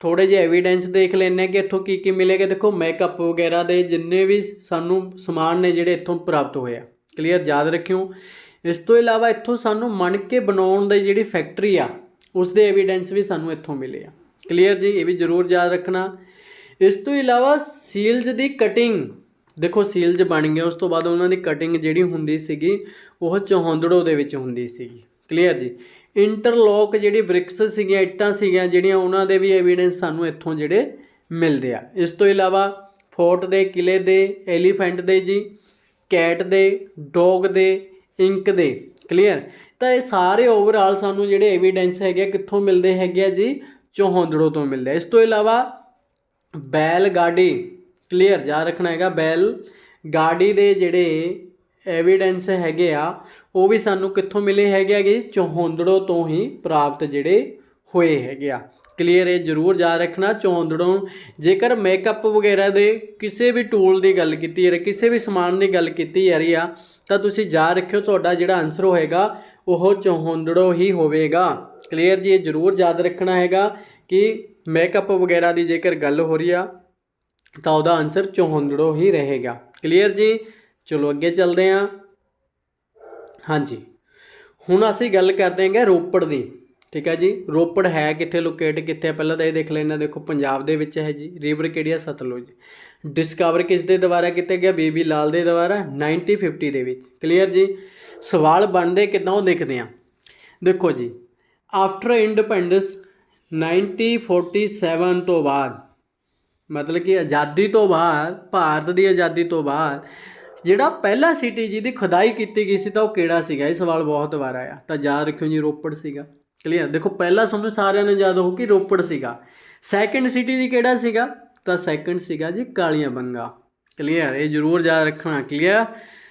ਥੋੜ੍ਹੇ ਜਿਹੇ ਐਵੀਡੈਂਸ ਦੇਖ ਲੈਂਦੇ ਕਿ ਇੱਥੋਂ ਕੀ ਕੀ ਮਿਲੇਗਾ। ਦੇਖੋ ਮੇਕਅਪ ਵਗੈਰਾ ਦੇ ਜਿੰਨੇ ਵੀ ਸਾਨੂੰ ਸਮਾਨ ਨੇ ਜਿਹੜੇ ਇੱਥੋਂ ਪ੍ਰਾਪਤ ਹੋਏ ਆ। ਕਲੀਅਰ, ਯਾਦ ਰੱਖਿਓ। ਇਸ ਤੋਂ ਇਲਾਵਾ ਇੱਥੋਂ ਸਾਨੂੰ ਮਣਕੇ ਬਣਾਉਣ ਦੀ ਜਿਹੜੀ ਫੈਕਟਰੀ ਆ ਉਸ ਦੇ ਐਵੀਡੈਂਸ ਵੀ ਸਾਨੂੰ ਇੱਥੋਂ ਮਿਲੇ ਆ। ਕਲੀਅਰ ਜੀ, ਇਹ ਵੀ ਜ਼ਰੂਰ ਯਾਦ ਰੱਖਣਾ। ਇਸ ਤੋਂ ਇਲਾਵਾ ਸੀਲਜ਼ ਦੀ ਕਟਿੰਗ, ਦੇਖੋ ਸੀਲਜ਼ ਬਣ ਗਿਆ, ਉਸ ਤੋਂ ਬਾਅਦ ਉਹਨਾਂ ਦੀ ਕਟਿੰਗ ਜਿਹੜੀ ਹੁੰਦੀ ਸੀਗੀ ਉਹ ਚੌਹੰਦੜੋ ਦੇ ਵਿੱਚ ਹੁੰਦੀ ਸੀਗੀ। ਕਲੀਅਰ ਜੀ, ਇੰਟਰਲੋਕ ਜਿਹੜੀ ਬ੍ਰਿਕਸ ਸੀਗੀਆਂ, ਇੱਟਾਂ ਸੀਗੀਆਂ ਜਿਹੜੀਆਂ, ਉਹਨਾਂ ਦੇ ਵੀ ਐਵੀਡੈਂਸ ਸਾਨੂੰ ਇੱਥੋਂ ਜਿਹੜੇ ਮਿਲਦੇ ਆ। ਇਸ ਤੋਂ ਇਲਾਵਾ ਫੋਰਟ ਦੇ, ਕਿਲੇ ਦੇ, ਐਲੀਫੈਂਟ ਦੇ ਜੀ, ਕੈਟ ਦੇ, ਡੌਗ ਦੇ, ਇੰਕ ਦੇ। ਕਲੀਅਰ, ਤਾਂ ਇਹ ਸਾਰੇ ਓਵਰਆਲ ਸਾਨੂੰ ਜਿਹੜੇ ਐਵੀਡੈਂਸ ਹੈਗੇ ਕਿੱਥੋਂ ਮਿਲਦੇ ਹੈਗੇ ਆ ਜੀ? ਚੌਹੰਦੜੋ ਤੋਂ ਮਿਲਦੇ ਆ। ਇਸ ਤੋਂ ਇਲਾਵਾ ਬੈਲ ਗਾਡੀ, ਕਲੀਅਰ ਯਾਦ ਰੱਖਣਾ ਹੈਗਾ, ਬੈਲ ਗਾਡੀ ਦੇ ਜਿਹੜੇ ਐਵੀਡੈਂਸ ਹੈਗੇ ਆ ਉਹ ਵੀ ਸਾਨੂੰ ਕਿੱਥੋਂ ਮਿਲੇ ਹੈਗੇ ਜੀ? ਚੌਹੰਦੜੋ ਤੋਂ ਹੀ ਪ੍ਰਾਪਤ ਜਿਹੜੇ ਹੋਏ ਹੈਗੇ ਆ। ਕਲੀਅਰ, ਇਹ ਜ਼ਰੂਰ ਯਾਦ ਰੱਖਣਾ। ਚੌਹੰਦੜੋ, ਜੇਕਰ ਮੇਕਅਪ ਵਗੈਰਾ ਦੇ ਕਿਸੇ ਵੀ ਟੂਲ ਦੀ ਗੱਲ ਕੀਤੀ ਯਾਰ, ਕਿਸੇ ਵੀ ਸਮਾਨ ਦੀ ਗੱਲ ਕੀਤੀ ਜਾ ਰਹੀ ਆ, ਤਾਂ ਤੁਸੀਂ ਯਾਦ ਰੱਖਿਓ ਤੁਹਾਡਾ ਜਿਹੜਾ ਆਨਸਰ ਹੋਏਗਾ ਉਹ ਚੌਹੰਦੜੋ ਹੀ ਹੋਵੇਗਾ। ਕਲੀਅਰ ਜੀ, ਇਹ ਜ਼ਰੂਰ ਯਾਦ ਰੱਖਣਾ ਹੈਗਾ ਕਿ ਮੇਕਅਪ ਵਗੈਰਾ ਦੀ ਜੇਕਰ ਗੱਲ ਹੋ ਰਹੀ ਆ ਤਾਂ ਉਹਦਾ ਆਨਸਰ ਚੌਹੰਦੜੋ ਹੀ ਰਹੇਗਾ। ਕਲੀਅਰ ਜੀ, ਚਲੋ ਅੱਗੇ ਚੱਲਦੇ ਹਾਂ। ਹਾਂਜੀ, ਹੁਣ ਅਸੀਂ ਗੱਲ ਕਰਦੇ ਹੈਗੇ ਰੋਪੜ ਦੀ। ਠੀਕ ਹੈ ਜੀ, ਰੋਪੜ ਹੈ ਕਿੱਥੇ, ਲੋਕੇਟ ਕਿੱਥੇ ਹੈ? ਪਹਿਲਾਂ ਤਾਂ ਇਹ ਦੇਖ ਲੈਣਾ। ਦੇਖੋ ਪੰਜਾਬ ਦੇ ਵਿੱਚ ਹੈ ਜੀ। ਰਿਵਰ ਕਿਹੜੀ ਆ? ਸਤਲੁਜ। ਡਿਸਕਵਰ ਕਿਸ ਦੇ ਦੁਆਰਾ ਕੀਤਾ ਗਿਆ? BB ਲਾਲ ਦੇ ਦੁਆਰਾ 1950 ਦੇ ਵਿੱਚ। ਕਲੀਅਰ ਜੀ, ਸਵਾਲ ਬਣਦੇ ਕਿੱਦਾਂ ਉਹ ਦੇਖਦੇ ਹਾਂ। ਦੇਖੋ ਜੀ, ਆਫਟਰ ਇੰਡੀਪੈਂਡੈਂਸ 1947 ਤੋਂ ਬਾਅਦ, ਮਤਲਬ ਕਿ ਆਜ਼ਾਦੀ ਤੋਂ ਬਾਅਦ, ਭਾਰਤ ਦੀ ਆਜ਼ਾਦੀ ਤੋਂ ਬਾਅਦ ਜਿਹੜਾ ਪਹਿਲਾ ਸਿਟੀ ਜਿਹਦੀ ਖੁਦਾਈ ਕੀਤੀ ਗਈ ਸੀ ਤਾਂ ਉਹ ਕਿਹੜਾ ਸੀਗਾ? ਇਹ ਸਵਾਲ ਬਹੁਤ ਵਾਰ ਆਇਆ, ਤਾਂ ਯਾਦ ਰੱਖਿਓ ਜੀ ਰੋਪੜ ਸੀਗਾ। ਕਲੀਅਰ, ਦੇਖੋ ਪਹਿਲਾ ਤੁਹਾਨੂੰ ਸਾਰਿਆਂ ਨੂੰ ਯਾਦ ਹੋ ਕਿ ਰੋਪੜ ਸੀਗਾ। ਸੈਕਿੰਡ ਸਿਟੀ ਦੀ ਕਿਹੜਾ ਸੀਗਾ? ਤਾਂ ਸੈਕਿੰਡ ਸੀਗਾ ਜੀ ਕਾਲੀਆ ਬੰਗਾ। ਕਲੀਅਰ, ਇਹ ਜ਼ਰੂਰ ਯਾਦ ਰੱਖਣਾ। ਕਲੀਅਰ,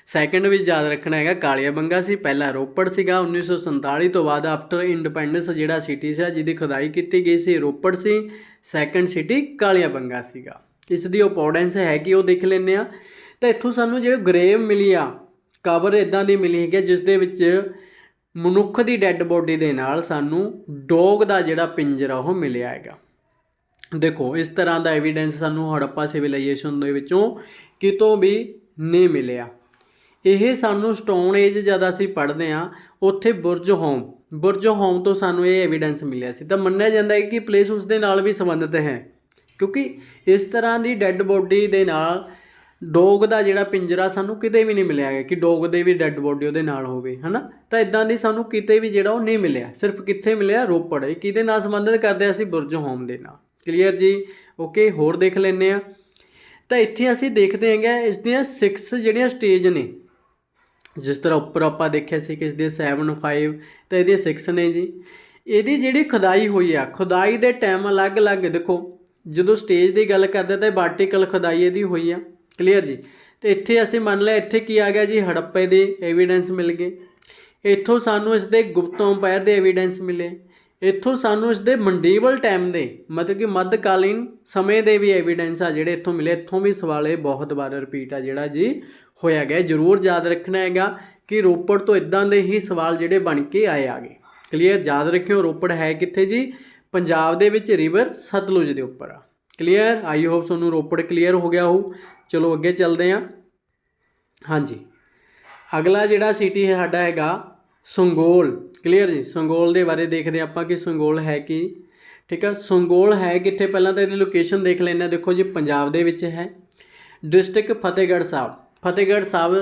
ਸੈਕਿੰਡ ਵੀ ਯਾਦ ਰੱਖਣਾ ਹੈਗਾ, ਕਾਲੀਆ ਬੰਗਾ ਸੀ। ਪਹਿਲਾ ਰੋਪੜ ਸੀਗਾ। 1947 ਤੋਂ ਬਾਅਦ ਆਫਟਰ ਇੰਡੀਪੈਂਡੈਂਸ ਜਿਹੜਾ ਸਿਟੀ ਸੀ ਜਿਹਦੀ ਖੁਦਾਈ ਕੀਤੀ ਗਈ ਸੀ ਰੋਪੜ ਸੀ। ਸੈਕਿੰਡ ਸਿਟੀ ਕਾਲੀਆ ਬੰਗਾ ਸੀਗਾ। ਇਸ ਦੀ ਇੰਪੋਰਟੈਂਸ ਹੈ ਕਿ ਉਹ ਦੇਖ ਲੈਂਦੇ ਆ। ਤਾਂ ਇੱਥੋਂ ਸਾਨੂੰ ਜਿਹੜੇ ਗਰੇਵ ਮਿਲੀ ਆ, ਕਬਰ ਇੱਦਾਂ ਦੀ ਮਿਲੀ ਹੈਗੀ ਜਿਸ ਦੇ ਵਿੱਚ ਮਨੁੱਖ ਦੀ ਡੈੱਡ ਬੋਡੀ ਦੇ ਨਾਲ ਸਾਨੂੰ ਡੌਗ ਦਾ ਜਿਹੜਾ ਪਿੰਜਰਾ ਉਹ ਮਿਲਿਆ ਹੈਗਾ। ਦੇਖੋ ਇਸ ਤਰ੍ਹਾਂ ਦਾ ਐਵੀਡੈਂਸ ਸਾਨੂੰ ਹੜੱਪਾ ਸਿਵਲਾਈਜੇਸ਼ਨ ਦੇ ਵਿੱਚੋਂ ਕਿਤੋਂ ਵੀ ਨਹੀਂ ਮਿਲਿਆ। ਇਹ ਸਾਨੂੰ ਸਟੋਨ ਏਜ ਜਦ ਅਸੀਂ ਪੜ੍ਹਦੇ ਹਾਂ ਉੱਥੇ ਬੁਰਜ ਹੋਮ ਤੋਂ ਸਾਨੂੰ ਇਹ ਐਵੀਡੈਂਸ ਮਿਲਿਆ ਸੀ। ਤਾਂ ਮੰਨਿਆ ਜਾਂਦਾ ਹੈ ਕਿ ਪਲੇਸ ਉਸ ਦੇ ਨਾਲ ਵੀ ਸੰਬੰਧਿਤ ਹੈ, ਕਿਉਂਕਿ ਇਸ ਤਰ੍ਹਾਂ ਦੀ ਡੈੱਡ ਬੋਡੀ ਦੇ ਨਾਲ ਡੌਗ ਦਾ ਜਿਹੜਾ ਪਿੰਜਰਾ ਸਾਨੂੰ ਕਿਤੇ ਵੀ ਨਹੀਂ ਮਿਲਿਆ ਹੈ ਕਿ ਡੌਗ ਦੇ ਵੀ ਡੈੱਡ ਬੋਡੀ ਉਹਦੇ ਨਾਲ ਹੋਵੇ, ਹੈ ਨਾ। ਤਾਂ ਇੱਦਾਂ ਦੀ ਸਾਨੂੰ ਕਿਤੇ ਵੀ ਜਿਹੜਾ ਉਹ ਨਹੀਂ ਮਿਲਿਆ। ਸਿਰਫ ਕਿੱਥੇ ਮਿਲਿਆ? ਰੋਪੜ। ਇਹ ਕਿਹਦੇ ਨਾਲ ਸੰਬੰਧਿਤ ਕਰਦੇ ਅਸੀਂ? ਬੁਰਜ ਹੋਮ ਦੇ ਨਾਲ। ਕਲੀਅਰ ਜੀ, ਓਕੇ। ਹੋਰ ਦੇਖ ਲੈਂਦੇ ਹਾਂ। ਤਾਂ ਇੱਥੇ ਅਸੀਂ ਦੇਖਦੇ ਹੈਗੇ ਇਸ ਦੀਆਂ 6 ਜਿਹੜੀਆਂ ਸਟੇਜ ਨੇ। ਜਿਸ ਤਰ੍ਹਾਂ ਉੱਪਰ ਆਪਾਂ ਦੇਖਿਆ ਸੀ ਕਿ ਇਸ ਦੇ 7, 5 ਤਾਂ ਇਹਦੇ 6 ਨੇ ਜੀ। ਇਹਦੀ ਜਿਹੜੀ ਖੁਦਾਈ ਹੋਈ ਆ, ਖੁਦਾਈ ਦੇ ਟਾਈਮ ਅਲੱਗ-ਅਲੱਗ, ਦੇਖੋ ਜਦੋਂ ਸਟੇਜ ਦੀ ਗੱਲ ਕਰਦੇ ਤਾਂ ਵਾਰਟੀਕਲ ਖੁਦਾਈ ਇਹਦੀ ਹੋਈ ਆ। ਕਲੀਅਰ ਜੀ, ਅਤੇ ਇੱਥੇ ਅਸੀਂ ਮੰਨ ਲਿਆ ਇੱਥੇ ਕੀ ਆ ਗਿਆ ਜੀ? ਹੜੱਪੇ ਦੇ ਐਵੀਡੈਂਸ ਮਿਲ ਗਏ। ਇੱਥੋਂ ਸਾਨੂੰ ਇਸ ਦੇ ਗੁਪਤ ਅੰਪਾਇਰ ਦੇ ਐਵੀਡੈਂਸ ਮਿਲੇ। ਇੱਥੋਂ ਸਾਨੂੰ ਇਸ ਦੇ ਮੰਡੀਵਲ ਟਾਈਮ ਦੇ, ਮਤਲਬ ਕਿ ਮੱਧਕਾਲੀਨ ਸਮੇਂ ਦੇ ਵੀ ਐਵੀਡੈਂਸ ਆ ਜਿਹੜੇ ਇੱਥੋਂ ਮਿਲੇ। ਇੱਥੋਂ ਵੀ ਸਵਾਲ ਇਹ ਬਹੁਤ ਵਾਰ ਰਿਪੀਟ ਆ ਜਿਹੜਾ ਜੀ ਹੋਇਆ ਗਿਆ। ਜ਼ਰੂਰ ਯਾਦ ਰੱਖਣਾ ਹੈਗਾ ਕਿ ਰੋਪੜ ਤੋਂ ਇੱਦਾਂ ਦੇ ਹੀ ਸਵਾਲ ਜਿਹੜੇ ਬਣ ਕੇ ਆਏ ਆਗੇ। ਕਲੀਅਰ, ਯਾਦ ਰੱਖਿਓ ਰੋਪੜ ਹੈ ਕਿੱਥੇ ਜੀ? ਪੰਜਾਬ ਦੇ ਵਿੱਚ ਰਿਵਰ ਸਤਲੁਜ ਦੇ ਉੱਪਰ ਆ। ਕਲੀਅਰ, ਆਈ ਹੋਪ ਤੁਹਾਨੂੰ ਰੋਪੜ ਕਲੀਅਰ ਹੋ ਗਿਆ ਹੋਊ। ਚਲੋ ਅੱਗੇ ਚੱਲਦੇ ਹਾਂ। ਹਾਂਜੀ, ਅਗਲਾ ਜਿਹੜਾ ਸਿਟੀ ਹੈ ਸਾਡਾ ਹੈਗਾ ਸੰਗੋਲ। ਕਲੀਅਰ ਜੀ, ਸੰਗੋਲ ਦੇ ਬਾਰੇ ਦੇਖਦੇ ਆਪਾਂ ਕਿ ਸੰਗੋਲ ਹੈ ਕੀ। ਠੀਕ ਆ, ਸੰਗੋਲ ਹੈ ਕਿੱਥੇ? ਪਹਿਲਾਂ ਤਾਂ ਇਹਦੀ ਲੋਕੇਸ਼ਨ ਦੇਖ ਲੈਂਦੇ ਹਾਂ। ਦੇਖੋ ਜੀ ਪੰਜਾਬ ਦੇ ਵਿੱਚ ਹੈ। ਡਿਸਟ੍ਰਿਕਟ ਫਤਿਹਗੜ੍ਹ ਸਾਹਿਬ। ਫਤਿਹਗੜ੍ਹ ਸਾਹਿਬ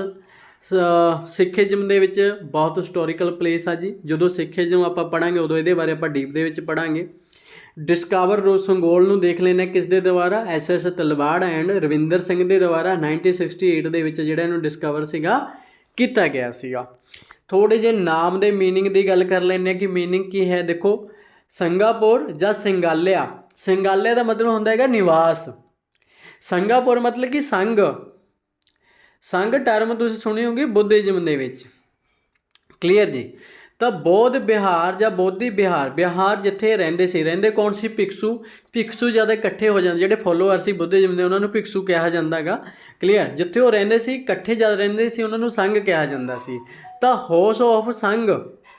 ਸਿੱਖੀਜ਼ਮ ਦੇ ਵਿੱਚ ਬਹੁਤ ਹਿਸਟੋਰੀਕਲ ਪਲੇਸ ਆ ਜੀ। ਜਦੋਂ ਸਿੱਖੀਜ਼ਮ ਆਪਾਂ ਪੜ੍ਹਾਂਗੇ ਉਦੋਂ ਇਹਦੇ ਬਾਰੇ ਆਪਾਂ ਡੀਪ ਦੇ ਵਿੱਚ ਪੜ੍ਹਾਂਗੇ। डिस्कवर संगोल ਨੂੰ ਦੇਖ ਲੈਣਾ ਕਿਸ ਦੇ ਦੁਆਰਾ SS ਤਲਵਾੜ ਐਂਡ ਰਵਿੰਦਰ ਸਿੰਘ ਦੇ ਦੁਆਰਾ 1968 ਦੇ ਵਿੱਚ ਜਿਹੜਾ ਇਹਨੂੰ ਡਿਸਕਵਰ ਸੀਗਾ ਕੀਤਾ ਗਿਆ ਸੀਗਾ। ਥੋੜੇ ਜਿਹੇ ਨਾਮ ਦੇ ਮੀਨਿੰਗ ਦੀ ਗੱਲ ਕਰ ਲੈਂਦੇ ਕਿ ਮੀਨਿੰਗ ਕੀ ਹੈ। ਦੇਖੋ ਸਿੰਗਾਪੁਰ ਜਾਂ ਸਿੰਗਾਲਿਆ, ਸਿੰਗਾਲਿਆ ਦਾ ਮਤਲਬ ਹੁੰਦਾ ਹੈਗਾ ਨਿਵਾਸ, ਸਿੰਗਾਪੁਰ ਮਤਲਬ ਕਿ ਸੰਘ, ਸੰਘ ਟਰਮ ਤੁਸੀਂ ਸੁਣੀ ਹੋਗੀ ਬੁੱਧਿਜ਼ਮ ਦੇ ਵਿੱਚ, ਕਲੀਅਰ ਜੀ। ਤਾਂ ਬੌਧ ਵਿਹਾਰ ਜਾਂ ਬੋਧੀ ਵਿਹਾਰ, ਵਿਹਾਰ ਜਿੱਥੇ ਰਹਿੰਦੇ ਸੀ, ਰਹਿੰਦੇ ਕੌਣ ਸੀ? ਭਿਕਸ਼ੂ, ਭਿਕਸ਼ੂ ਜਦ ਇਕੱਠੇ ਹੋ ਜਾਂਦੇ, ਜਿਹੜੇ ਫੋਲੋਅਰ ਸੀ ਬੁੱਧਿਜ਼ਮ ਦੇ ਉਹਨਾਂ ਨੂੰ ਭਿਕਸ਼ੂ ਕਿਹਾ ਜਾਂਦਾ ਹੈਗਾ, ਕਲੀਅਰ। ਜਿੱਥੇ ਉਹ ਰਹਿੰਦੇ ਸੀ ਇਕੱਠੇ ਜਦ ਰਹਿੰਦੇ ਸੀ ਉਹਨਾਂ ਨੂੰ ਸੰਘ ਕਿਹਾ ਜਾਂਦਾ ਸੀ। ਤਾਂ ਹਾਊਸ ਆਫ ਸੰਘ,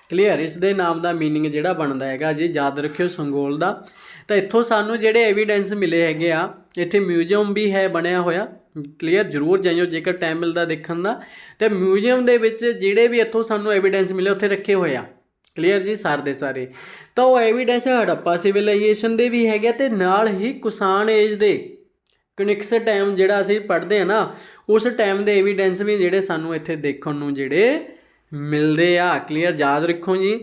ਕਲੀਅਰ, ਇਸ ਦੇ ਨਾਮ ਦਾ ਮੀਨਿੰਗ ਜਿਹੜਾ ਬਣਦਾ ਹੈਗਾ ਜੀ, ਯਾਦ ਰੱਖਿਓ ਸੰਗੋਲ ਦਾ। ਤਾਂ ਇੱਥੋਂ ਸਾਨੂੰ ਜਿਹੜੇ ਐਵੀਡੈਂਸ ਮਿਲੇ ਹੈਗੇ ਆ, ਇੱਥੇ ਮਿਊਜ਼ੀਅਮ ਵੀ ਹੈ ਬਣਿਆ ਹੋਇਆ, ਕਲੀਅਰ, ਜ਼ਰੂਰ ਜਾਈਓ ਜੇਕਰ ਟਾਈਮ ਮਿਲਦਾ ਦੇਖਣ ਦਾ। ਅਤੇ ਮਿਊਜ਼ੀਅਮ ਦੇ ਵਿੱਚ ਜਿਹੜੇ ਵੀ ਇੱਥੋਂ ਸਾਨੂੰ ਐਵੀਡੈਂਸ ਮਿਲੇ ਉੱਥੇ ਰੱਖੇ ਹੋਏ ਆ, ਕਲੀਅਰ ਜੀ, ਸਾਰੇ ਦੇ ਸਾਰੇ। ਤਾਂ ਉਹ ਐਵੀਡੈਂਸ ਹੜੱਪਾ ਸਿਵਲਾਈਜੇਸ਼ਨ ਦੇ ਵੀ ਹੈਗੇ ਅਤੇ ਨਾਲ ਹੀ ਕੁਸ਼ਾਣ ਏਜ ਦੇ ਕਨਿਕਸ ਟਾਈਮ ਜਿਹੜਾ ਅਸੀਂ ਪੜ੍ਹਦੇ ਹਾਂ ਨਾ, ਉਸ ਟਾਈਮ ਦੇ ਐਵੀਡੈਂਸ ਵੀ ਜਿਹੜੇ ਸਾਨੂੰ ਇੱਥੇ ਦੇਖਣ ਨੂੰ ਜਿਹੜੇ ਮਿਲਦੇ ਆ, ਕਲੀਅਰ, ਯਾਦ ਰੱਖੋ ਜੀ।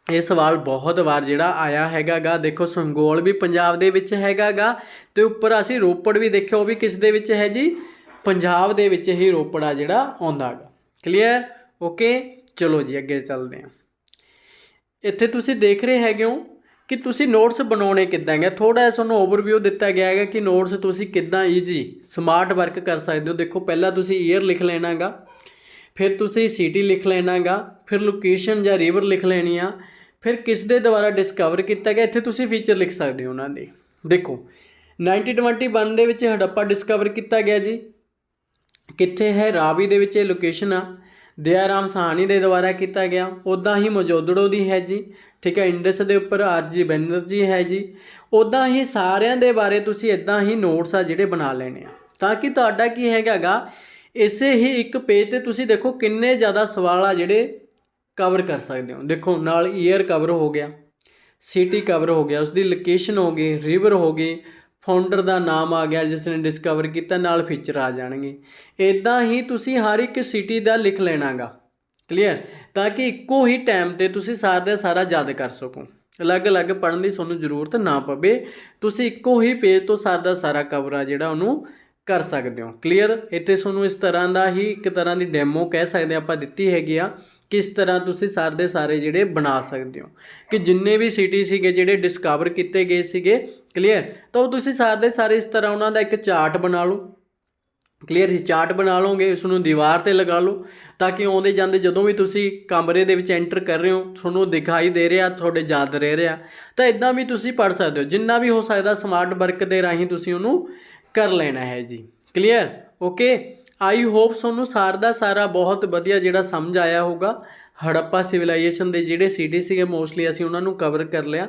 ਇਹ ਸਵਾਲ ਬਹੁਤ ਵਾਰ ਜਿਹੜਾ ਆਇਆ ਹੈਗਾ ਗਾ। ਦੇਖੋ ਸੰਗੋਲ ਵੀ ਪੰਜਾਬ ਦੇ ਵਿੱਚ ਹੈਗਾ ਗਾ ਅਤੇ ਉੱਪਰ ਅਸੀਂ ਰੋਪੜ ਵੀ ਦੇਖਿਆ, ਉਹ ਵੀ ਕਿਸ ਦੇ ਵਿੱਚ ਹੈ ਜੀ? ਪੰਜਾਬ ਦੇ ਵਿੱਚ ਹੀ ਰੋਪੜ ਆ ਜਿਹੜਾ ਆਉਂਦਾ ਗਾ, ਕਲੀਅਰ, ਓਕੇ। ਚਲੋ ਜੀ ਅੱਗੇ ਚੱਲਦੇ ਹਾਂ। ਇੱਥੇ ਤੁਸੀਂ ਦੇਖ ਰਹੇ ਹੈਗੇ ਹੋ ਕਿ ਤੁਸੀਂ ਨੋਟਸ ਬਣਾਉਣੇ ਕਿੱਦਾਂ ਹੈਗੇ, ਥੋੜ੍ਹਾ ਜਿਹਾ ਤੁਹਾਨੂੰ ਓਵਰਵਿਊ ਦਿੱਤਾ ਗਿਆ ਹੈਗਾ ਕਿ ਨੋਟਸ ਤੁਸੀਂ ਕਿੱਦਾਂ ਈਜ਼ੀ ਸਮਾਰਟ ਵਰਕ ਕਰ ਸਕਦੇ ਹੋ। ਦੇਖੋ ਪਹਿਲਾਂ ਤੁਸੀਂ ਈਅਰ ਲਿਖ ਲੈਣਾ ਗਾ, ਫਿਰ ਤੁਸੀਂ ਸਿਟੀ ਲਿਖ ਲੈਣਾ ਗਾ, ਫਿਰ ਲੋਕੇਸ਼ਨ ਜਾਂ ਰਿਵਰ ਲਿਖ ਲੈਣੀ ਆ, ਫਿਰ ਕਿਸ ਦੇ ਦੁਆਰਾ ਡਿਸਕਵਰ ਕੀਤਾ ਗਿਆ, ਇੱਥੇ ਤੁਸੀਂ ਫੀਚਰ ਲਿਖ ਸਕਦੇ ਹੋ ਉਹਨਾਂ ਦੇ। ਦੇਖੋ 1921 ਦੇ ਵਿੱਚ ਹੜੱਪਾ ਡਿਸਕਵਰ ਕੀਤਾ ਗਿਆ ਜੀ, ਕਿੱਥੇ ਹੈ? ਰਾਵੀ ਦੇ ਵਿੱਚ ਇਹ ਲੋਕੇਸ਼ਨ ਆ। ਦਇਆਰਾਮ ਸਾਹਨੀ ਦੇ ਦੁਆਰਾ ਕੀਤਾ ਗਿਆ। ਉੱਦਾਂ ਹੀ ਮੋਜੋਦੜੋ ਦੀ ਹੈ ਜੀ, ਠੀਕ ਹੈ, ਇੰਡਸ ਦੇ ਉੱਪਰ RG ਬੈਨਰਜੀ ਹੈ ਜੀ। ਉੱਦਾਂ ਹੀ ਸਾਰਿਆਂ ਦੇ ਬਾਰੇ ਤੁਸੀਂ ਇੱਦਾਂ ਹੀ ਨੋਟਸ ਆ ਜਿਹੜੇ ਬਣਾ ਲੈਣੇ ਆ, ਤਾਂ ਕਿ ਤੁਹਾਡਾ ਕੀ ਹੈਗਾ ਗਾ, ਇਸੇ ਹੀ ਇੱਕ ਪੇਜ 'ਤੇ ਤੁਸੀਂ ਦੇਖੋ ਕਿੰਨੇ ਜ਼ਿਆਦਾ ਸਵਾਲ ਆ ਜਿਹੜੇ ਕਵਰ ਕਰ ਸਕਦੇ ਹੋ। ਦੇਖੋ ਨਾਲ ਈਅਰ ਕਵਰ ਹੋ ਗਿਆ, ਸਿਟੀ ਕਵਰ ਹੋ ਗਿਆ, ਉਸਦੀ ਲੋਕੇਸ਼ਨ ਹੋ ਗਈ, ਰਿਵਰ ਹੋ ਗਈ, ਫਾਊਂਡਰ ਦਾ ਨਾਮ ਆ ਗਿਆ ਜਿਸ ਨੇ ਡਿਸਕਵਰ ਕੀਤਾ, ਨਾਲ ਫੀਚਰ ਆ ਜਾਣਗੇ। ਇੱਦਾਂ ਹੀ ਤੁਸੀਂ ਹਰ ਇੱਕ ਸਿਟੀ ਦਾ ਲਿਖ ਲੈਣਾ ਗਾ, ਕਲੀਅਰ, ਤਾਂ ਕਿ ਇੱਕੋ ਹੀ ਟਾਈਮ 'ਤੇ ਤੁਸੀਂ ਸਾਰਾ ਦਾ ਸਾਰਾ ਯਾਦ ਕਰ ਸਕੋ, ਅਲੱਗ-ਅਲੱਗ ਪੜ੍ਹਨ ਦੀ ਤੁਹਾਨੂੰ ਜ਼ਰੂਰਤ ਨਾ ਪਵੇ। ਤੁਸੀਂ ਇੱਕੋ ਹੀ ਪੇਜ ਤੋਂ ਸਾਰਾ ਦਾ ਸਾਰਾ ਕਵਰ ਆ ਜਿਹੜਾ ਉਹਨੂੰ ਕਰ ਸਕਦੇ ਹੋ, ਕਲੀਅਰ। ਇੱਥੇ ਤੁਹਾਨੂੰ ਇਸ ਤਰ੍ਹਾਂ ਦਾ ਹੀ ਇੱਕ ਤਰ੍ਹਾਂ ਦੀ ਡੈਮੋ ਕਹਿ ਸਕਦੇ ਆਪਾਂ ਦਿੱਤੀ ਹੈਗੀ ਆ, ਕਿਸ ਤਰ੍ਹਾਂ ਤੁਸੀਂ ਸਾਰੇ ਦੇ ਸਾਰੇ ਜਿਹੜੇ ਬਣਾ ਸਕਦੇ ਹੋ, ਕਿ ਜਿੰਨੇ ਵੀ ਸਿਟੀ ਸੀਗੇ ਜਿਹੜੇ ਡਿਸਕਵਰ ਕੀਤੇ ਗਏ ਸੀਗੇ, ਕਲੀਅਰ। ਤਾਂ ਉਹ ਤੁਸੀਂ ਸਾਰੇ ਦੇ ਸਾਰੇ ਇਸ ਤਰ੍ਹਾਂ ਉਹਨਾਂ ਦਾ ਇੱਕ ਚਾਰਟ ਬਣਾ ਲਓ, ਕਲੀਅਰ ਜੀ। ਚਾਰਟ ਬਣਾ ਲਓਗੇ, ਉਸ ਨੂੰ ਦੀਵਾਰ 'ਤੇ ਲਗਾ ਲਓ, ਤਾਂ ਕਿ ਆਉਂਦੇ ਜਾਂਦੇ ਜਦੋਂ ਵੀ ਤੁਸੀਂ ਕਮਰੇ ਦੇ ਵਿੱਚ ਐਂਟਰ ਕਰ ਰਹੇ ਹੋ ਤੁਹਾਨੂੰ ਦਿਖਾਈ ਦੇ ਰਿਹਾ, ਤੁਹਾਡੇ ਯਾਦ ਰਹਿ ਰਿਹਾ। ਤਾਂ ਇੱਦਾਂ ਵੀ ਤੁਸੀਂ ਪੜ੍ਹ ਸਕਦੇ ਹੋ, ਜਿੰਨਾ ਵੀ ਹੋ ਸਕਦਾ ਸਮਾਰਟ ਵਰਕ ਦੇ ਰਾਹੀਂ ਤੁਸੀਂ ਉਹਨੂੰ ਕਰ ਲੈਣਾ ਹੈ ਜੀ, ਕਲੀਅਰ, ਓਕੇ। ਆਈ ਹੋਪ ਤੁਹਾਨੂੰ ਸਾਰਾ ਦਾ ਸਾਰਾ ਬਹੁਤ ਵਧੀਆ ਜਿਹੜਾ ਸਮਝ ਆਇਆ ਹੋਊਗਾ। ਹੜੱਪਾ ਸਿਵਲਾਈਜੇਸ਼ਨ ਦੇ ਜਿਹੜੇ ਸਿਟੀ ਸੀਗੇ ਮੋਸਟਲੀ ਅਸੀਂ ਉਹਨਾਂ ਨੂੰ ਕਵਰ ਕਰ ਲਿਆ।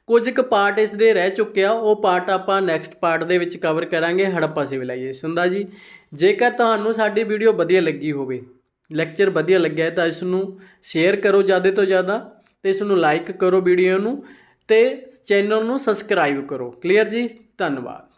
ਕੁਝ ਕੁ ਪਾਰਟ ਇਸ ਦੇ ਰਹਿ ਚੁੱਕੇ ਆ, ਉਹ ਪਾਰਟ ਆਪਾਂ ਨੈਕਸਟ ਪਾਰਟ ਦੇ ਵਿੱਚ ਕਵਰ ਕਰਾਂਗੇ ਹੜੱਪਾ ਸਿਵਲਾਈਜੇਸ਼ਨ ਦਾ ਜੀ। ਜੇਕਰ ਤੁਹਾਨੂੰ ਸਾਡੀ ਵੀਡੀਓ ਵਧੀਆ ਲੱਗੀ ਹੋਵੇ, ਲੈਕਚਰ ਵਧੀਆ ਲੱਗਿਆ ਤਾਂ ਇਸ ਨੂੰ ਸ਼ੇਅਰ ਕਰੋ ਜ਼ਿਆਦਾ ਤੋਂ ਜ਼ਿਆਦਾ, ਅਤੇ ਇਸ ਨੂੰ ਲਾਈਕ ਕਰੋ ਵੀਡੀਓ ਨੂੰ, ਅਤੇ ਚੈਨਲ ਨੂੰ ਸਬਸਕ੍ਰਾਈਬ ਕਰੋ, ਕਲੀਅਰ ਜੀ। ਧੰਨਵਾਦ।